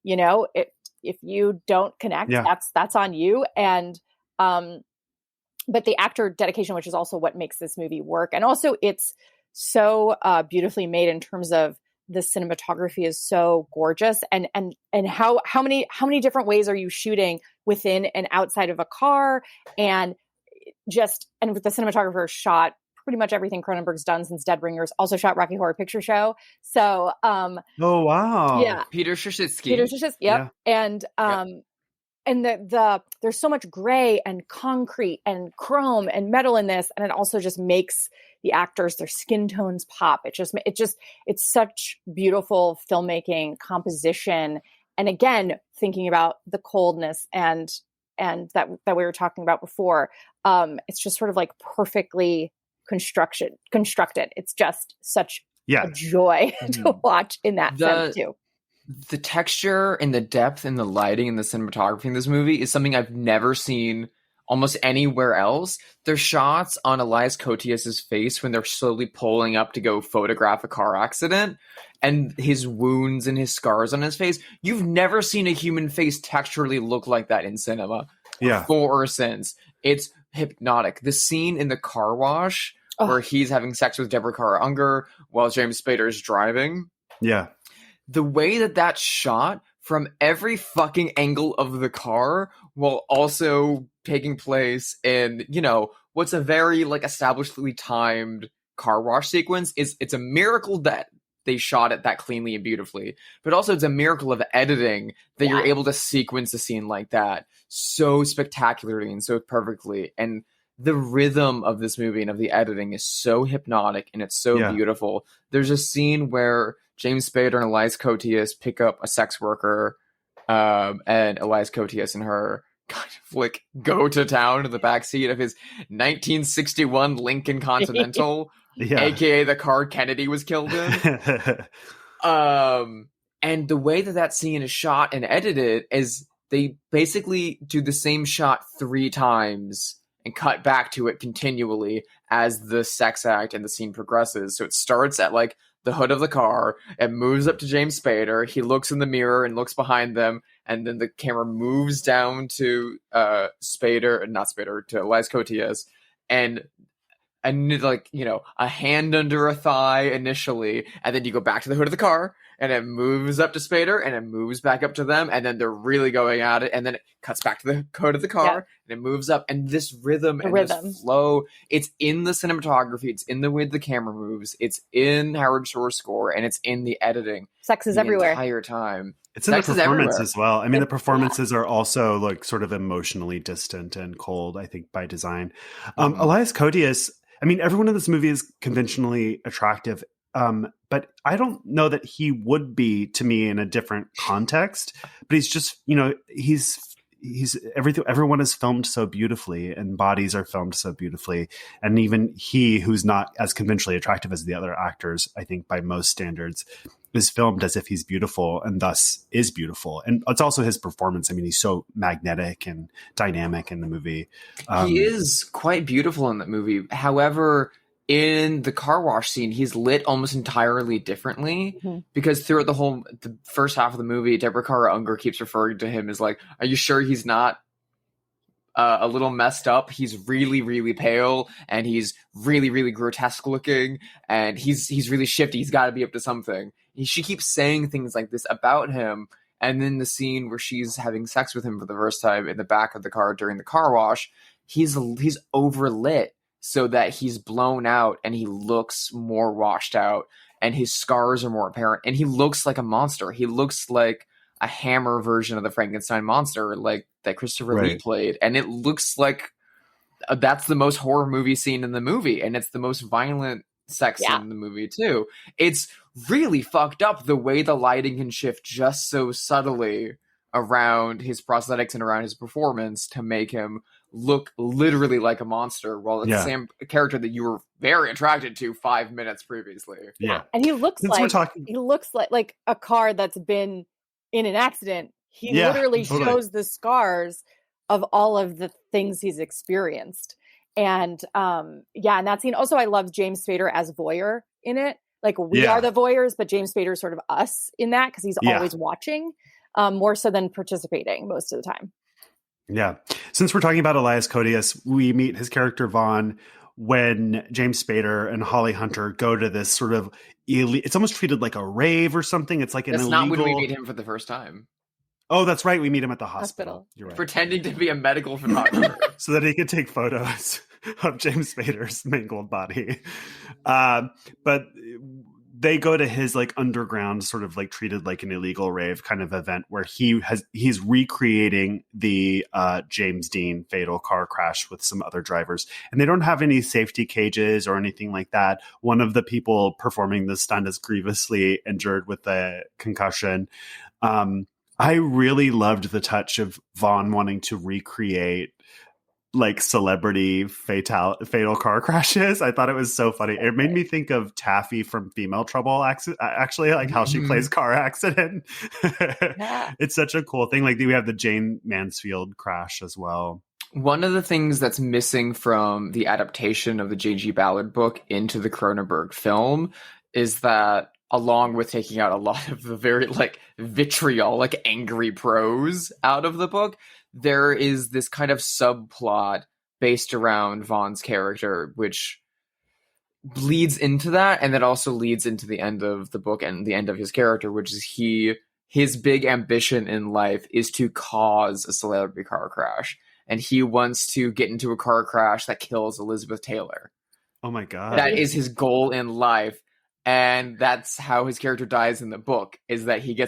if you don't connect, that's on you. And but the actor dedication, which is also what makes this movie work, and also it's so beautifully made in terms of the cinematography is so gorgeous, and how many different ways are you shooting within and outside of a car, and with the cinematographer shot pretty much everything Cronenberg's done since Dead Ringers, also shot Rocky Horror Picture Show. So, oh wow. Yeah. Peter Shishitsky. Yep. Yeah. And, and there's so much gray and concrete and chrome and metal in this. And it also just makes the actors, their skin tones pop. It's such beautiful filmmaking, composition. And again, thinking about the coldness and that we were talking about before, it's just sort of like perfectly constructed. It's just such a joy to watch in that sense too. The texture and the depth and the lighting and the cinematography in this movie is something I've never seen almost anywhere else. There's shots on Elias Koteas's face when they're slowly pulling up to go photograph a car accident, and his wounds and his scars on his face. You've never seen a human face texturally look like that in cinema. Before or since. It's hypnotic. The scene in the car wash where he's having sex with Deborah Kara Unger while James Spader is driving. Yeah. The way that's shot from every fucking angle of the car while also taking place in, what's a very like establishedly timed car wash sequence it's a miracle that they shot it that cleanly and beautifully, but also it's a miracle of editing that you're able to sequence a scene like that so spectacularly and so perfectly. And the rhythm of this movie and of the editing is so hypnotic and it's so beautiful. There's a scene where James Spader and Elias Koteas pick up a sex worker, and Elias Koteas and her kind of like go to town in the backseat of his 1961 Lincoln Continental, aka the car Kennedy was killed in. And the way that scene is shot and edited is they basically do the same shot 3 times and cut back to it continually as the sex act and the scene progresses. So it starts at like the hood of the car, it moves up to James Spader, he looks in the mirror and looks behind them, and then the camera moves down to to Elias Koteas, and like, you know, a hand under a thigh initially, and then you go back to the hood of the car, and it moves up to Spader, and it moves back up to them, and then they're really going at it, and then it cuts back to the hood of the car, and it moves up, and this rhythm this flow, it's in the cinematography, it's in the way the camera moves, it's in Howard Shore's score, and it's in the editing. Sex is everywhere. The entire time. It's in the performance as well. I mean, the performances are also like sort of emotionally distant and cold, I think, by design. Elias Koteas, I mean, everyone in this movie is conventionally attractive, but I don't know that he would be to me in a different context. But he's just, you know, he's everything. Everyone is filmed so beautifully, and bodies are filmed so beautifully, and even he, who's not as conventionally attractive as the other actors, I think by most standards, is filmed as if he's beautiful and thus is beautiful. And it's also his performance. I mean, he's so magnetic and dynamic in the movie. He is quite beautiful in that movie. However, in the car wash scene, he's lit almost entirely differently, because throughout the first half of the movie, Deborah Kara Unger keeps referring to him as like, are you sure he's not a little messed up? He's really, really pale, and he's really, really grotesque looking, and he's really shifty. He's got to be up to something. She keeps saying things like this about him, and then the scene where she's having sex with him for the first time in the back of the car during the car wash, he's overlit so that he's blown out and he looks more washed out, and his scars are more apparent, and he looks like a monster. He looks like a Hammer version of the Frankenstein monster, like that Christopher Lee played, and it looks like that's the most horror movie scene in the movie, and it's the most violent sex scene in the movie too. It's really fucked up the way the lighting can shift just so subtly around his prosthetics and around his performance to make him look literally like a monster, while it's the same character that you were very attracted to 5 minutes previously. And he looks like a car that's been in an accident. He literally shows the scars of all of the things he's experienced. And and that scene also, I love James Spader as voyeur in it. Like, we are the voyeurs, but James Spader is sort of us in that, because he's always watching, more so than participating most of the time. Yeah. Since we're talking about Elias Koteas, we meet his character Vaughn when James Spader and Holly Hunter go to this sort of it's almost treated like a rave or something. It's like an illegal... That's not when we meet him for the first time. Oh, that's right. We meet him at the hospital. You're right. Pretending to be a medical photographer. So that he could take photos of James Spader's mangled body. But they go to his like underground, sort of like treated like an illegal rave kind of event, where he's recreating the James Dean fatal car crash with some other drivers, and they don't have any safety cages or anything like that. One of the people performing the stunt is grievously injured with a concussion. I really loved the touch of Vaughn wanting to recreate like celebrity fatal car crashes. I thought it was so funny. It made me think of Taffy from Female Trouble, actually, like how she plays car accident. It's such a cool thing. Like, we have the Jane Mansfield crash as well. One of the things that's missing from the adaptation of the J.G. Ballard book into the Cronenberg film is that, along with taking out a lot of the very like vitriolic, angry prose out of the book, there is this kind of subplot based around Vaughn's character, which leads into that, and that also leads into the end of the book and the end of his character, which is his big ambition in life is to cause a celebrity car crash, and he wants to get into a car crash that kills Elizabeth Taylor. Oh my God. That is his goal in life. And that's how his character dies in the book, is that he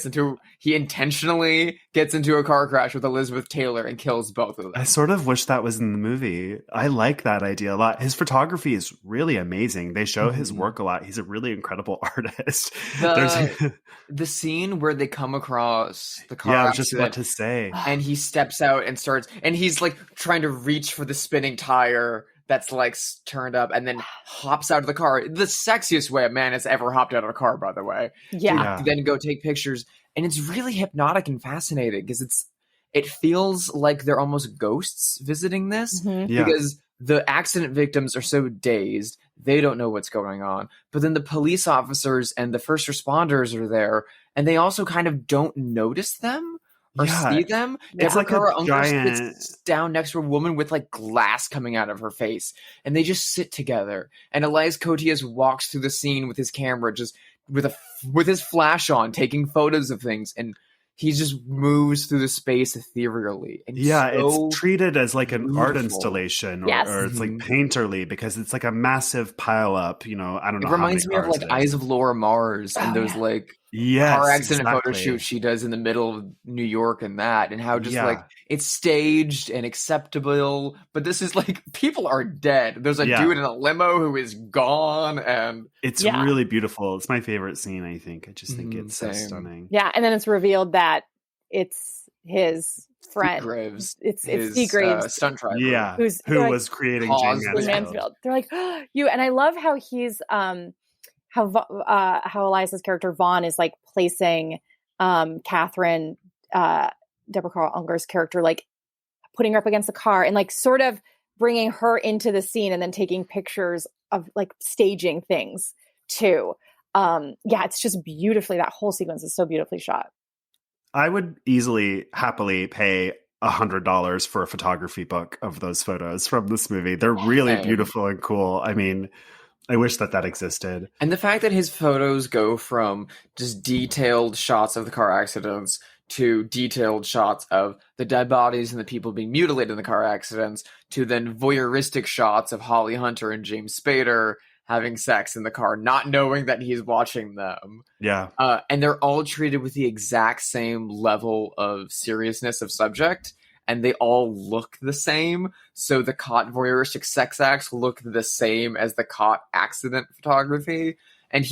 intentionally gets into a car crash with Elizabeth Taylor and kills both of them. I sort of wish that was in the movie. I like that idea a lot. His photography is really amazing. They show his work a lot. He's a really incredible artist. The scene where they come across the car I was just about to say. And he steps out and he's like trying to reach for the spinning tire that's like turned up and then hops out of the car. The sexiest way a man has ever hopped out of a car, by the way. Yeah. To then go take pictures. And it's really hypnotic and fascinating because it feels like they're almost ghosts visiting this because the accident victims are so dazed. They don't know what's going on. But then the police officers and the first responders are there and they also kind of don't notice them. Or see them. It's like a giant sits down next to a woman with like glass coming out of her face, and they just sit together. And Elias Koteas walks through the scene with his camera, just with his flash on, taking photos of things, and he just moves through the space ethereally. And it's treated as like an art installation, or it's like painterly because it's like a massive pile up. I don't know. It reminds me of like Eyes of Laura Mars and those like car accident photo shoots she does in the middle of New York and how just like it's staged and acceptable. But this is like people are dead. There's a dude in a limo who is gone, and it's really beautiful. It's my favorite scene. I think. I just think it's so stunning. Yeah, and then it's revealed that it's his friend. Graves. It's Steve Graves, stunt driver. Yeah, who was creating Jane Mansfield. They're like, you, and I love how he's how Elias's character Vaughn is like placing Catherine, Deborah Carl Unger's character, like putting her up against the car and like sort of bringing her into the scene and then taking pictures of like staging things too. It's just beautifully, that whole sequence is so beautifully shot. I would happily pay $100 for a photography book of those photos from this movie. They're really beautiful and cool. I mean, I wish that existed. And the fact that his photos go from just detailed shots of the car accidents to detailed shots of the dead bodies and the people being mutilated in the car accidents to then voyeuristic shots of Holly Hunter and James Spader having sex in the car, not knowing that he's watching them. Yeah. And they're all treated with the exact same level of seriousness of subject. And they all look the same. So the caught voyeuristic sex acts look the same as the caught accident photography. And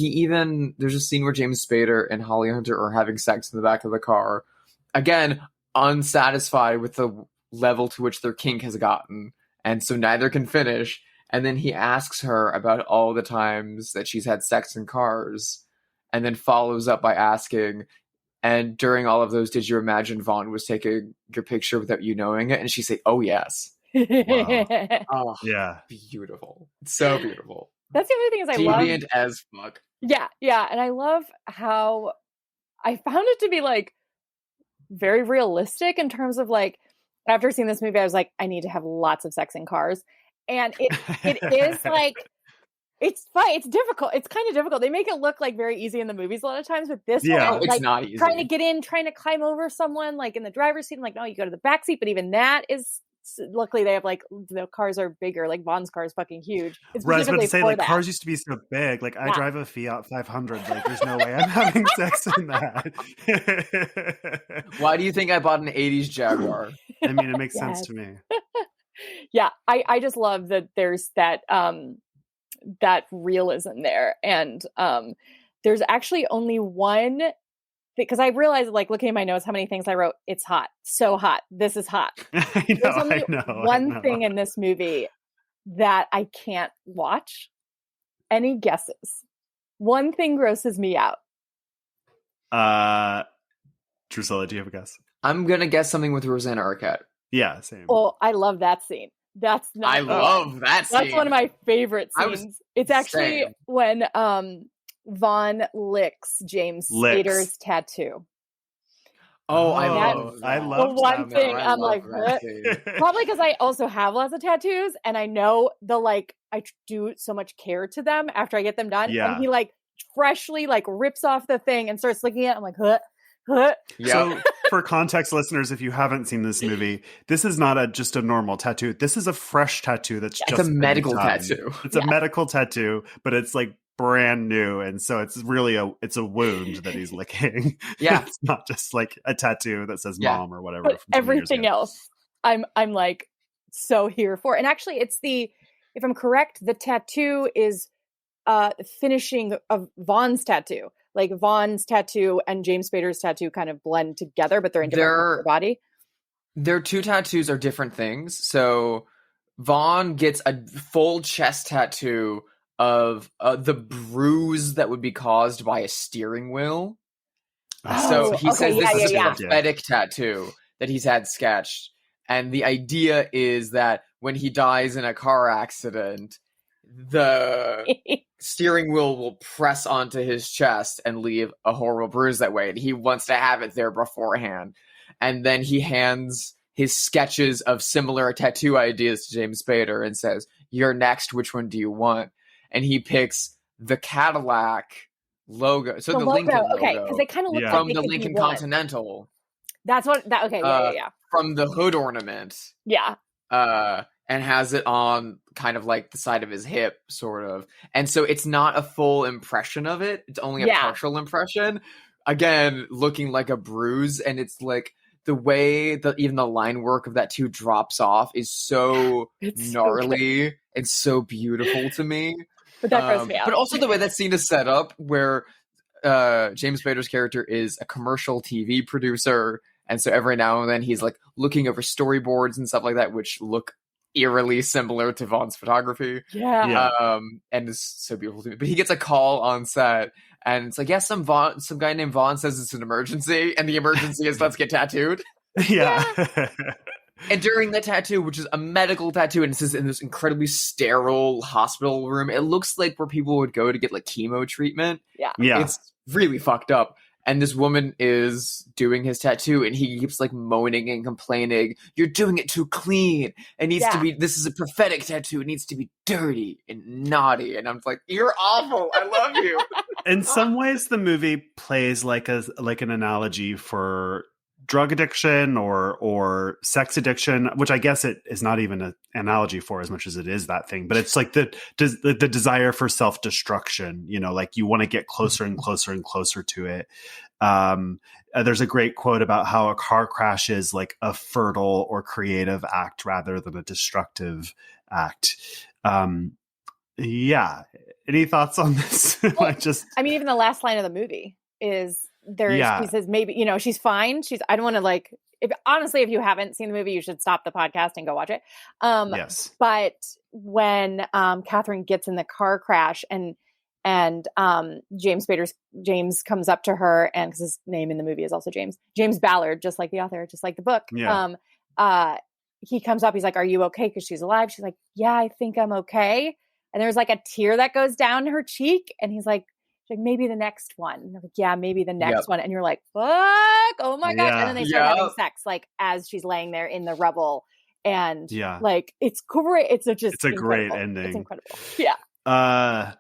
there's a scene where James Spader and Holly Hunter are having sex in the back of the car. Again, unsatisfied with the level to which their kink has gotten. And so neither can finish. And then he asks her about all the times that she's had sex in cars. And then follows up by asking, and during all of those, did you imagine Vaughn was taking your picture without you knowing it? And she say, "Oh, yes." Wow. Oh, yeah. Beautiful. So beautiful. That's the other thing is I love. Deviant as fuck. Yeah. Yeah. And I love how I found it to be like very realistic in terms of like, after seeing this movie, I was like, I need to have lots of sex in cars. And it is like, it's fun. It's difficult. It's kind of difficult. They make it look like very easy in the movies a lot of times, but this one, it's not easy. Trying to get in, trying to climb over someone like in the driver's seat. I'm like, no, you go to the back seat. But even that is, luckily they have like, the cars are bigger. Like Vaughn's car is fucking huge. It's right, I was about to say, like that. Cars used to be so big. Like I drive a Fiat 500. Like there's no way I'm having sex in that. Why do you think I bought an 80s Jaguar? I mean, it makes sense to me. Yeah, I just love that there's that that realism there, and there's actually only one, because I realized, like, looking at my notes, how many things I wrote. It's hot, so hot. This is hot. There's only one thing in this movie that I can't watch. Any guesses? One thing grosses me out. Drusilla, do you have a guess? I'm gonna guess something with Rosanna Arquette. Yeah, same. Oh, I love that scene. That's not. I love that scene. That's one of my favorite scenes. It's actually when Vaughn licks James Spader's tattoo. Oh, I love the one thing. I'm like, probably because I also have lots of tattoos, and I know I do so much care to them after I get them done. Yeah. And he like freshly like rips off the thing and starts licking it. I'm like, huh. Yeah. So for context, listeners, if you haven't seen this movie, this is not just a normal tattoo. This is a fresh tattoo that's just a medical tattoo. It's a medical tattoo, but it's like brand new, and so it's really a wound that he's licking. Yeah. It's not just like a tattoo that says mom or whatever. But everything else I'm like so here for. And actually it's if I'm correct, the tattoo is finishing of Vaughn's tattoo. Like Vaughn's tattoo and James Spader's tattoo kind of blend together, but they're in different parts of the body. Their two tattoos are different things. So Vaughn gets a full chest tattoo of the bruise that would be caused by a steering wheel. So he says this is a prophetic tattoo that he's had sketched. And the idea is that when he dies in a car accident, the steering wheel will press onto his chest and leave a horrible bruise that way. And he wants to have it there beforehand. And then he hands his sketches of similar tattoo ideas to James Spader and says, "You're next. Which one do you want?" And he picks the Cadillac logo. So the Lincoln logo. Okay, because they kind of look like from the Lincoln Continental. That's what that. Okay, yeah. From the hood ornament. Yeah. And has it on kind of like the side of his hip, sort of. And so it's not a full impression of it. It's only a partial impression. Again, looking like a bruise. And it's like the way that even the line work of that two drops off is so gnarly and so beautiful to me. But that grossed me out. But also the way that scene is set up, where James Spader's character is a commercial TV producer. And so every now and then he's like looking over storyboards and stuff like that, which look eerily similar to Vaughn's photography. Yeah. And it's so beautiful to me. But he gets a call on set and it's like, yeah, some guy named Vaughn says it's an emergency. And the emergency is let's get tattooed. Yeah. And during the tattoo, which is a medical tattoo, and it's in this incredibly sterile hospital room, it looks like where people would go to get like chemo treatment. Yeah. It's really fucked up. And this woman is doing his tattoo, and he keeps like moaning and complaining, "You're doing it too clean. It needs to be, this is a prophetic tattoo. It needs to be dirty and naughty." And I'm like, "You're awful. I love you." In some ways, the movie plays like an analogy for drug addiction or sex addiction, which I guess it is not even an analogy for as much as it is that thing. But it's like the desire for self-destruction, like you want to get closer and closer and closer to it. There's a great quote about how a car crash is like a fertile or creative act rather than a destructive act. Yeah. Any thoughts on this? Well, I mean, even the last line of the movie is he says, maybe, she's fine. I don't want to like, if you haven't seen the movie, you should stop the podcast and go watch it. Yes. But when Catherine gets in the car crash and James comes up to her, and because his name in the movie is also James Ballard, just like the author, just like the book. Yeah. He comes up, he's like, "Are you okay?" Because she's alive. She's like, "Yeah, I think I'm okay." And there's like a tear that goes down her cheek, and he's like, maybe the next one. And I'm like, yeah, maybe the next one. And you're like, fuck, oh my God. And then they start having sex, like as she's laying there in the rubble. And like, it's great. It's a great ending. It's incredible. Yeah.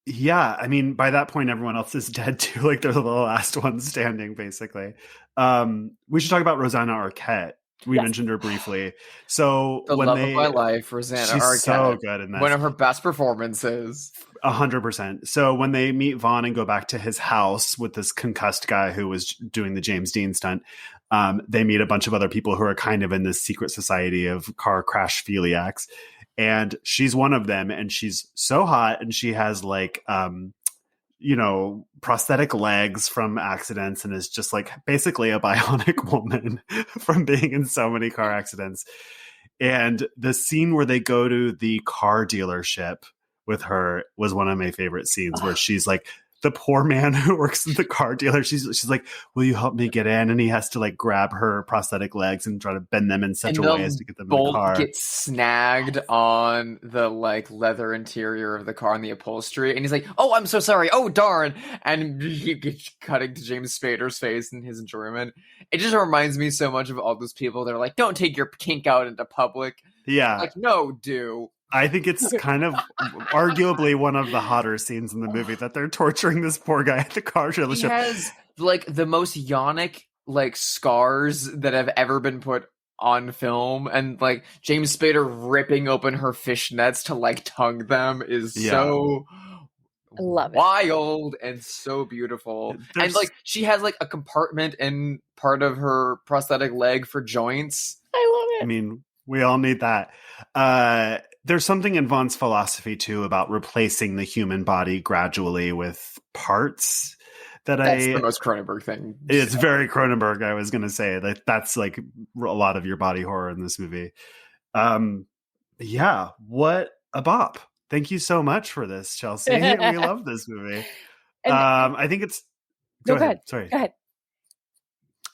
Yeah. I mean, by that point, everyone else is dead too. Like they're the last ones standing, basically. We should talk about Rosanna Arquette. We mentioned her briefly. So the love of my life, Rosanna Arquette. She's so good in that. One of her best performances. 100%. So when they meet Vaughn and go back to his house with this concussed guy who was doing the James Dean stunt, they meet a bunch of other people who are kind of in this secret society of car crash philiacs. And she's one of them, and she's so hot, and she has like prosthetic legs from accidents and is just like basically a bionic woman from being in so many car accidents. And the scene where they go to the car dealership with her was one of my favorite scenes, where she's like, the poor man who works at the car dealer, she's like, "Will you help me get in?" And he has to like grab her prosthetic legs and try to bend them in such a way as to get them in the car. Gets snagged on the like leather interior of the car and the upholstery, and he's like, "Oh, I'm so sorry. Oh, darn!" And he gets cutting to James Spader's face in his enjoyment. It just reminds me so much of all those people that are like, "Don't take your kink out into public." Yeah, like no, do. I think it's kind of arguably one of the hotter scenes in the movie, that they're torturing this poor guy at the car dealership. He has like the most yonic like scars that have ever been put on film, and like James Spader ripping open her fishnets to like tongue them is so love it. Wild and so beautiful. And like she has like a compartment in part of her prosthetic leg for joints. I love it. I mean, we all need that. There's something in Vaughn's philosophy too about replacing the human body gradually with parts. That's the most Cronenberg thing. It's very Cronenberg. I was going to say that's like a lot of your body horror in this movie. Yeah, what a bop. Thank you so much for this, Chelsea. We love this movie. I think it's... Go ahead. Sorry. Go ahead.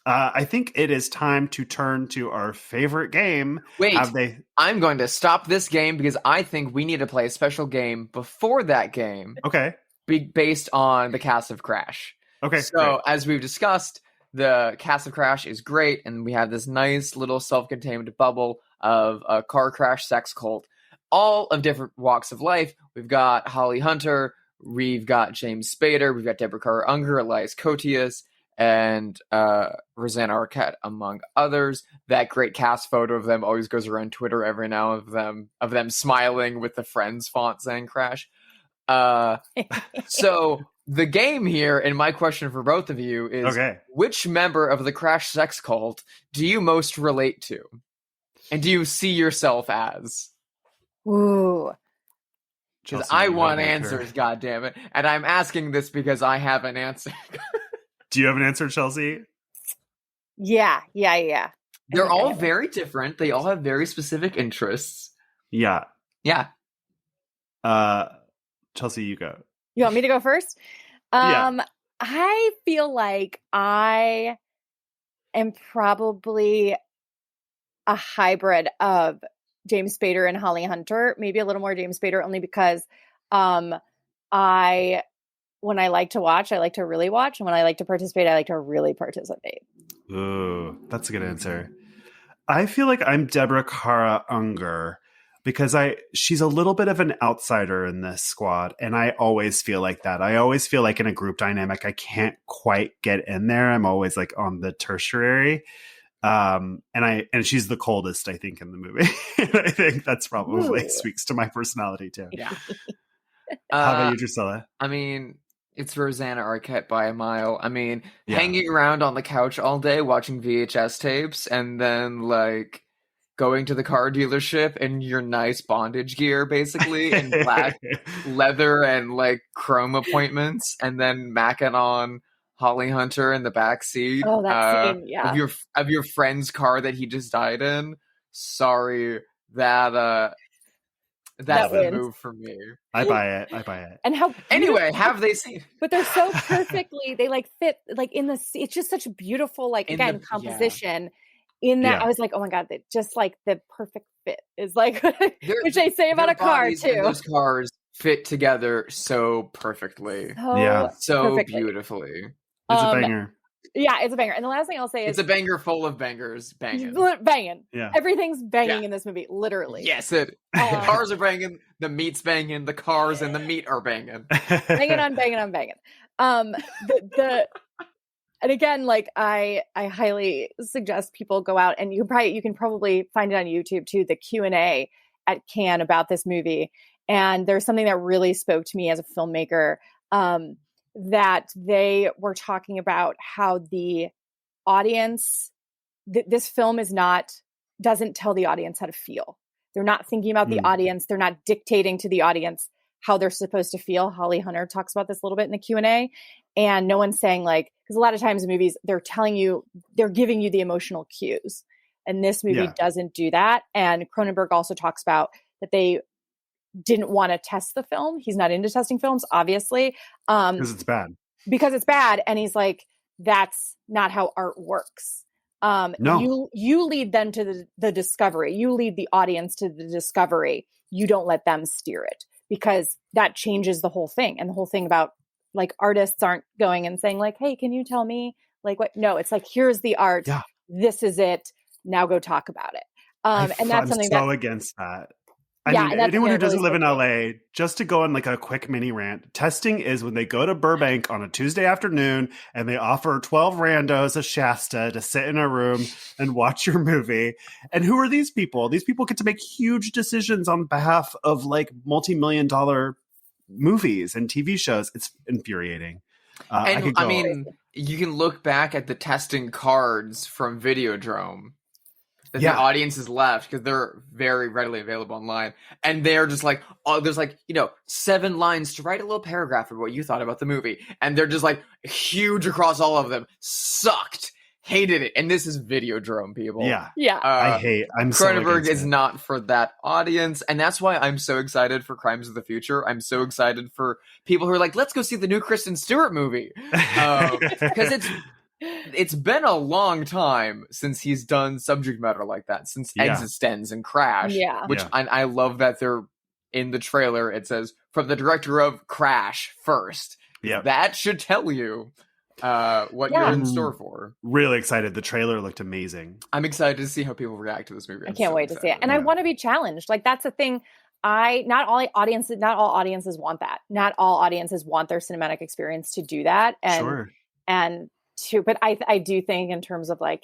I think it is time to turn to our favorite game. Wait, I'm going to stop this game because I think we need to play a special game before that game. Okay. Based on the cast of Crash. Okay. So, great. As we've discussed, the cast of Crash is great, and we have this nice little self-contained bubble of a car crash sex cult, all of different walks of life. We've got Holly Hunter, we've got James Spader, we've got Deborah Carr Unger, Elias Koteas, and Rosanna Arquette, among others. That great cast photo of them always goes around Twitter every now of them smiling with the Friends font saying Crash. So the game here, and my question for both of you is, which member of the Crash sex cult do you most relate to? And do you see yourself as? Ooh. Because I want answers, goddammit. And I'm asking this because I have an answer. Do you have an answer, Chelsea? Yeah. They're all very different. They all have very specific interests. Yeah. Yeah. Chelsea, you go. You want me to go first? Yeah. I feel like I am probably a hybrid of James Spader and Holly Hunter, maybe a little more James Spader, only because when I like to watch, I like to really watch, and when I like to participate, I like to really participate. Ooh, that's a good answer. I feel like I'm Deborah Carr Unger because she's a little bit of an outsider in this squad, and I always feel like that. I always feel like in a group dynamic, I can't quite get in there. I'm always like on the tertiary. And she's the coldest, I think, in the movie. I think that's probably speaks to my personality too. Yeah. How about you, Drusilla? I mean, it's Rosanna Arquette by a mile. I mean, hanging around on the couch all day watching VHS tapes and then like going to the car dealership in your nice bondage gear, basically, in black leather and like chrome appointments, and then macking on Holly Hunter in the back seat. Oh, that scene, yeah. Of your friend's car that he just died in. Sorry, that's the move for me. I buy it. And how anyway, have they seen? But they're so perfectly. They like fit like in the. It's just such a beautiful like composition. In that, I was like, oh my god, just like the perfect fit is like which they say about a car too. Those cars fit together so perfectly. So perfectly. Beautifully. It's a banger. Yeah, it's a banger. And the last thing I'll say is... It's a banger full of bangers. Banging. Yeah. Everything's banging in this movie, literally. Yes, the cars are banging, the meat's banging, the cars and the meat are banging. banging. And again, like I highly suggest people go out, and you can probably find it on YouTube too, the Q&A at Cannes about this movie. And there's something that really spoke to me as a filmmaker, that they were talking about how the audience, this film doesn't tell the audience how to feel. They're not thinking about the audience. They're not dictating to the audience how they're supposed to feel. Holly Hunter talks about this a little bit in the Q&A, and no one's saying like, because a lot of times in movies, they're giving you the emotional cues, and this movie doesn't do that. And Cronenberg also talks about that they didn't want to test the film. He's not into testing films, obviously. Because it's bad. And he's like, that's not how art works. No. You lead them to the discovery. You lead the audience to the discovery. You don't let them steer it, because that changes the whole thing. And the whole thing about like artists aren't going and saying like, hey, can you tell me like what? No, it's like, here's the art. Yeah. This is it. Now go talk about it. And that's something I'm so against that. I mean, anyone who doesn't live in LA, just to go on like a quick mini rant, testing is when they go to Burbank on a Tuesday afternoon and they offer 12 randos a Shasta to sit in a room and watch your movie. And who are these people? These people get to make huge decisions on behalf of like multi-million-dollar movies and TV shows. It's infuriating. I mean, you can look back at the testing cards from Videodrome that the audience has left because they're very readily available online, and they're just like, oh, there's like 7 lines to write a little paragraph of what you thought about the movie, and they're just like huge across all of them. Sucked. Hated it. And this is Videodrome, people. Yeah. Cronenberg is not for that audience. And that's why I'm so excited for Crimes of the Future. I'm so excited for people who are like, let's go see the new Kristen Stewart movie. Because it's been a long time since he's done subject matter like that, since Existence and Crash. Yeah. Which I love that they're in the trailer. It says, from the director of Crash first. Yeah. That should tell you what you're in store for. Really excited. The trailer looked amazing. I'm excited to see how people react to this movie. I can't wait to see it. And I want to be challenged. Like, that's the thing. Not all audiences want that. Not all audiences want their cinematic experience to do that. And but I do think in terms of like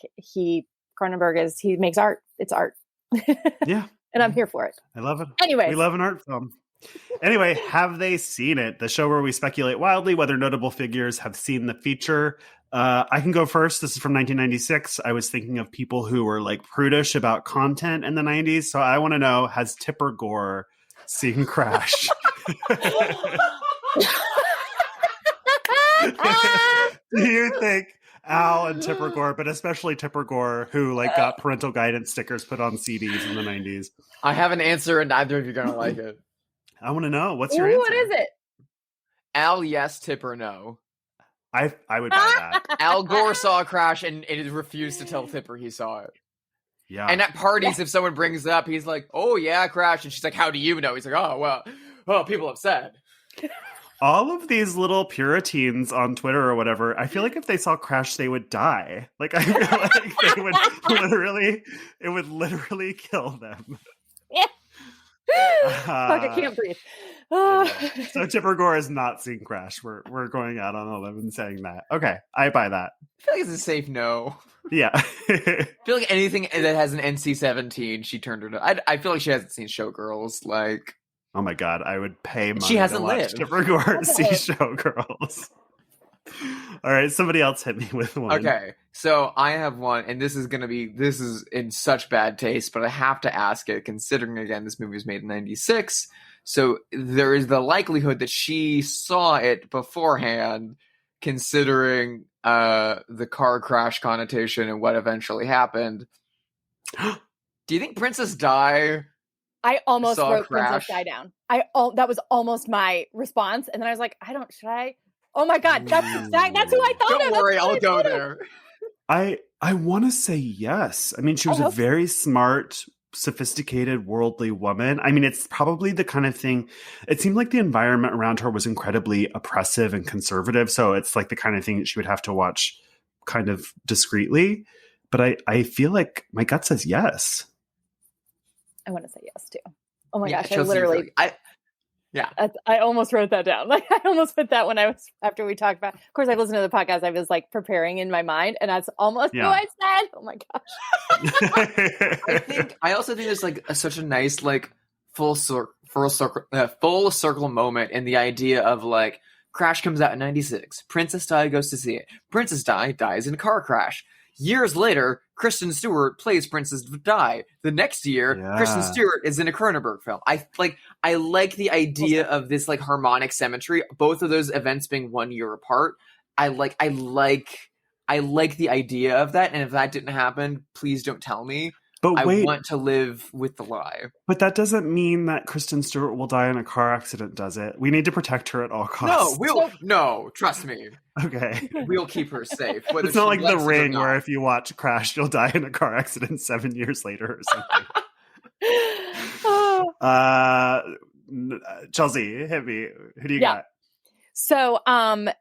Cronenberg he makes art. It's art. Yeah. And I'm here for it. I love it. Anyway, we love an art film. Anyway, have they seen it? The show where we speculate wildly whether notable figures have seen the feature. I can go first. This is from 1996. I was thinking of people who were like prudish about content in the 90s. So I want to know, has Tipper Gore seen Crash? Do you think Al and Tipper Gore, but especially Tipper Gore, who like got parental guidance stickers put on CDs in the 90s? I have an answer and neither of you are going to like it. I want to know. What's your answer? What is it? Al, yes. Tipper, no. I would buy that. Al Gore saw Crash and refused to tell Tipper he saw it. Yeah. And at parties, if someone brings it up, he's like, oh, yeah, Crash. And she's like, how do you know? He's like, oh, well, people have said. All of these little Puritans on Twitter or whatever, I feel like if they saw Crash, they would die. Like, I feel like they would literally kill them. Yeah. Fuck, I can't breathe. So Tipper Gore has not seen Crash. We're going out on a limb saying that. Okay, I buy that. I feel like it's a safe no. Yeah. I feel like anything that has an NC-17, she turned her to. I feel like she hasn't seen Showgirls. Like, oh my god, I would pay money she hasn't to watch lived. Tipper Gore see Showgirls. All right, somebody else hit me with one. Okay, so I have one, and this is in such bad taste, but I have to ask it, considering, again, this movie was made in 96, so there is the likelihood that she saw it beforehand, considering the car crash connotation and what eventually happened. Do you think Princess Di... I almost wrote Princess Di down. That was almost my response, and then I was like, should I... Oh my god, that's who I thought of. Don't worry, I'll go there. I want to say yes. I mean, she was a very smart, sophisticated, worldly woman. I mean, it's probably the kind of thing, it seemed like the environment around her was incredibly oppressive and conservative. So it's like the kind of thing that she would have to watch kind of discreetly. But I feel like my gut says yes. I want to say yes too. Oh my gosh, Chelsea, I almost wrote that down. Like, I almost put that when after we talked about, of course, I listened to the podcast. I was like preparing in my mind, and that's almost who I said. Oh my gosh. I also think there's like such a nice, like full circle moment in the idea of like Crash comes out in 96. Princess Di goes to see it. Princess Di dies in a car crash. Years later, Kristen Stewart plays Princess Di. The next year, Kristen Stewart is in a Cronenberg film. I like the idea of this like harmonic symmetry. Both of those events being 1 year apart. I like the idea of that. And if that didn't happen, please don't tell me. But I want to live with the lie. But that doesn't mean that Kristen Stewart will die in a car accident, does it? We need to protect her at all costs. No, trust me. Okay. We'll keep her safe. It's not like The Ring where if you watch Crash, you'll die in a car accident 7 years later or something. Chelsea, hit me. Who do you got? So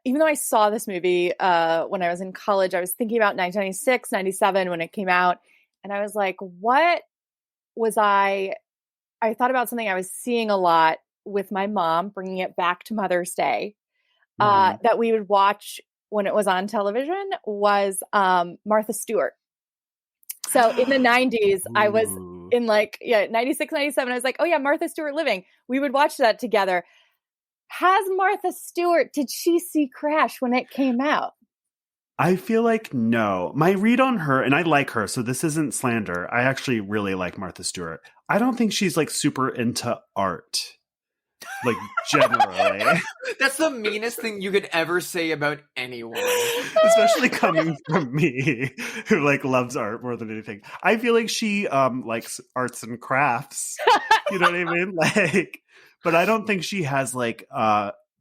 even though I saw this movie when I was in college, I was thinking about 1996, 97 when it came out. And I was like, what was I thought about something I was seeing a lot with my mom, bringing it back to Mother's Day, that we would watch when it was on television was Martha Stewart. So in the 90s, I was in 96, 97. I was like, oh yeah, Martha Stewart Living. We would watch that together. Has Martha Stewart, did she see Crash when it came out? I feel like no. My read on her, and I like her, so this isn't slander. I actually really like Martha Stewart. I don't think she's like super into art. Like generally. That's the meanest thing you could ever say about anyone. Especially coming from me, who like loves art more than anything. I feel like she likes arts and crafts. You know what I mean? Like, but I don't think she has like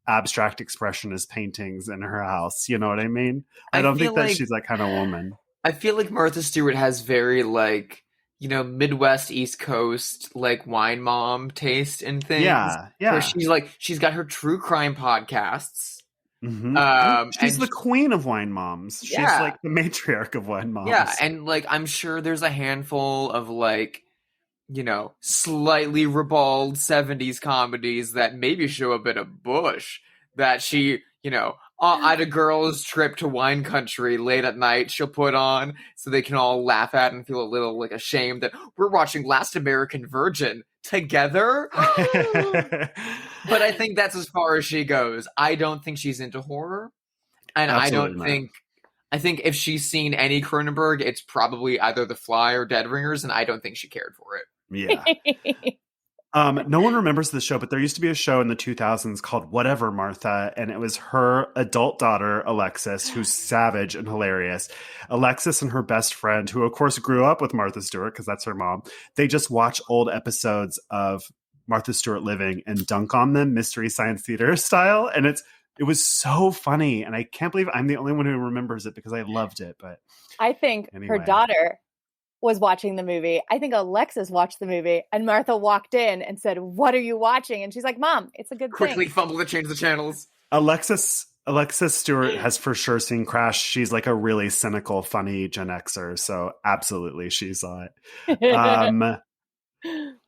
abstract expressionist paintings in her house. You know what I mean? I don't think that she's that kind of woman. I feel like Martha Stewart has very like, you know, Midwest, East Coast, like wine mom taste in things. Yeah. Where she's got her true crime podcasts. Mm-hmm. She's the queen of wine moms. She's like the matriarch of wine moms. Yeah, and like I'm sure there's a handful of like, you know, slightly ribald 70s comedies that maybe show a bit of Bush that she, you know, at a girl's trip to wine country late at night, she'll put on so they can all laugh at and feel a little like ashamed that we're watching Last American Virgin together. But I think that's as far as she goes. I don't think she's into horror. And I think if she's seen any Cronenberg, it's probably either The Fly or Dead Ringers, and I don't think she cared for it. Yeah. No one remembers the show, but there used to be a show in the 2000s called Whatever Martha, and it was her adult daughter, Alexis, who's savage and hilarious. Alexis and her best friend, who of course grew up with Martha Stewart because that's her mom, they just watch old episodes of Martha Stewart Living and dunk on them, Mystery Science Theater style, and it was so funny, and I can't believe I'm the only one who remembers it because I loved it. But I think her daughter was watching the movie. I think Alexis watched the movie, and Martha walked in and said, "What are you watching?" And she's like, "Mom, it's a good thing." Quickly fumble to change the channels. Alexis Stewart has for sure seen Crash. She's like a really cynical, funny Gen Xer, so absolutely she saw it.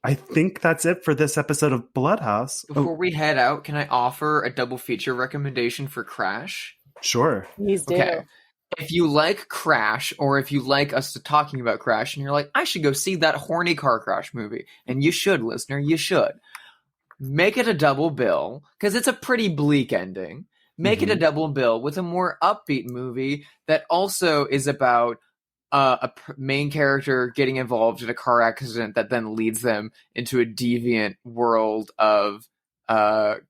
I think that's it for this episode of Bloodhouse. Before we head out, can I offer a double feature recommendation for Crash? Sure. Please do. Okay. If you like Crash, or if you like us talking about Crash, and you're like, I should go see that horny car crash movie, and you should, listener, you should. Make it a double bill, because it's a pretty bleak ending. Make it a double bill with a more upbeat movie that also is about a main character getting involved in a car accident that then leads them into a deviant world of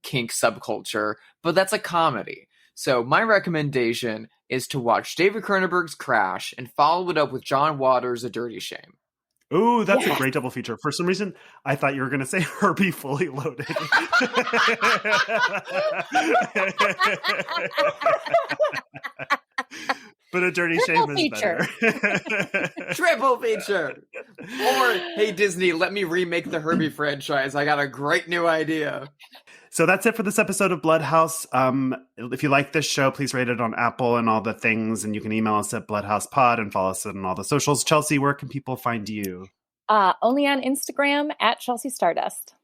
kink subculture, but that's a comedy. So my recommendation is to watch David Cronenberg's Crash and follow it up with John Waters' A Dirty Shame. Ooh, that's a great double feature. For some reason, I thought you were going to say Herbie Fully Loaded. But A Dirty Shame is better. Triple feature. Or, hey, Disney, let me remake the Herbie franchise. I got a great new idea. So that's it for this episode of Bloodhouse. If you like this show, please rate it on Apple and all the things. And you can email us at BloodhousePod and follow us on all the socials. Chelsea, where can people find you? Only on Instagram at Chelsea Stardust.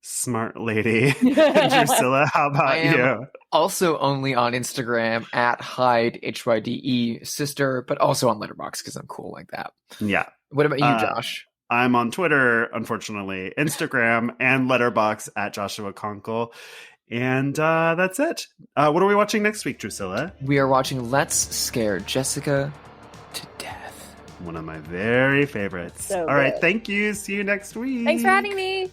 Smart lady. Drusilla, how about you? Also only on Instagram at Hyde, HYDE sister, but also on Letterboxd because I'm cool like that. Yeah. What about you, Josh? I'm on Twitter, unfortunately, Instagram, and Letterboxd at Joshua Conkle. And that's it. What are we watching next week, Drusilla? We are watching Let's Scare Jessica to Death. One of my very favorites. So All right, thank you. See you next week. Thanks for having me.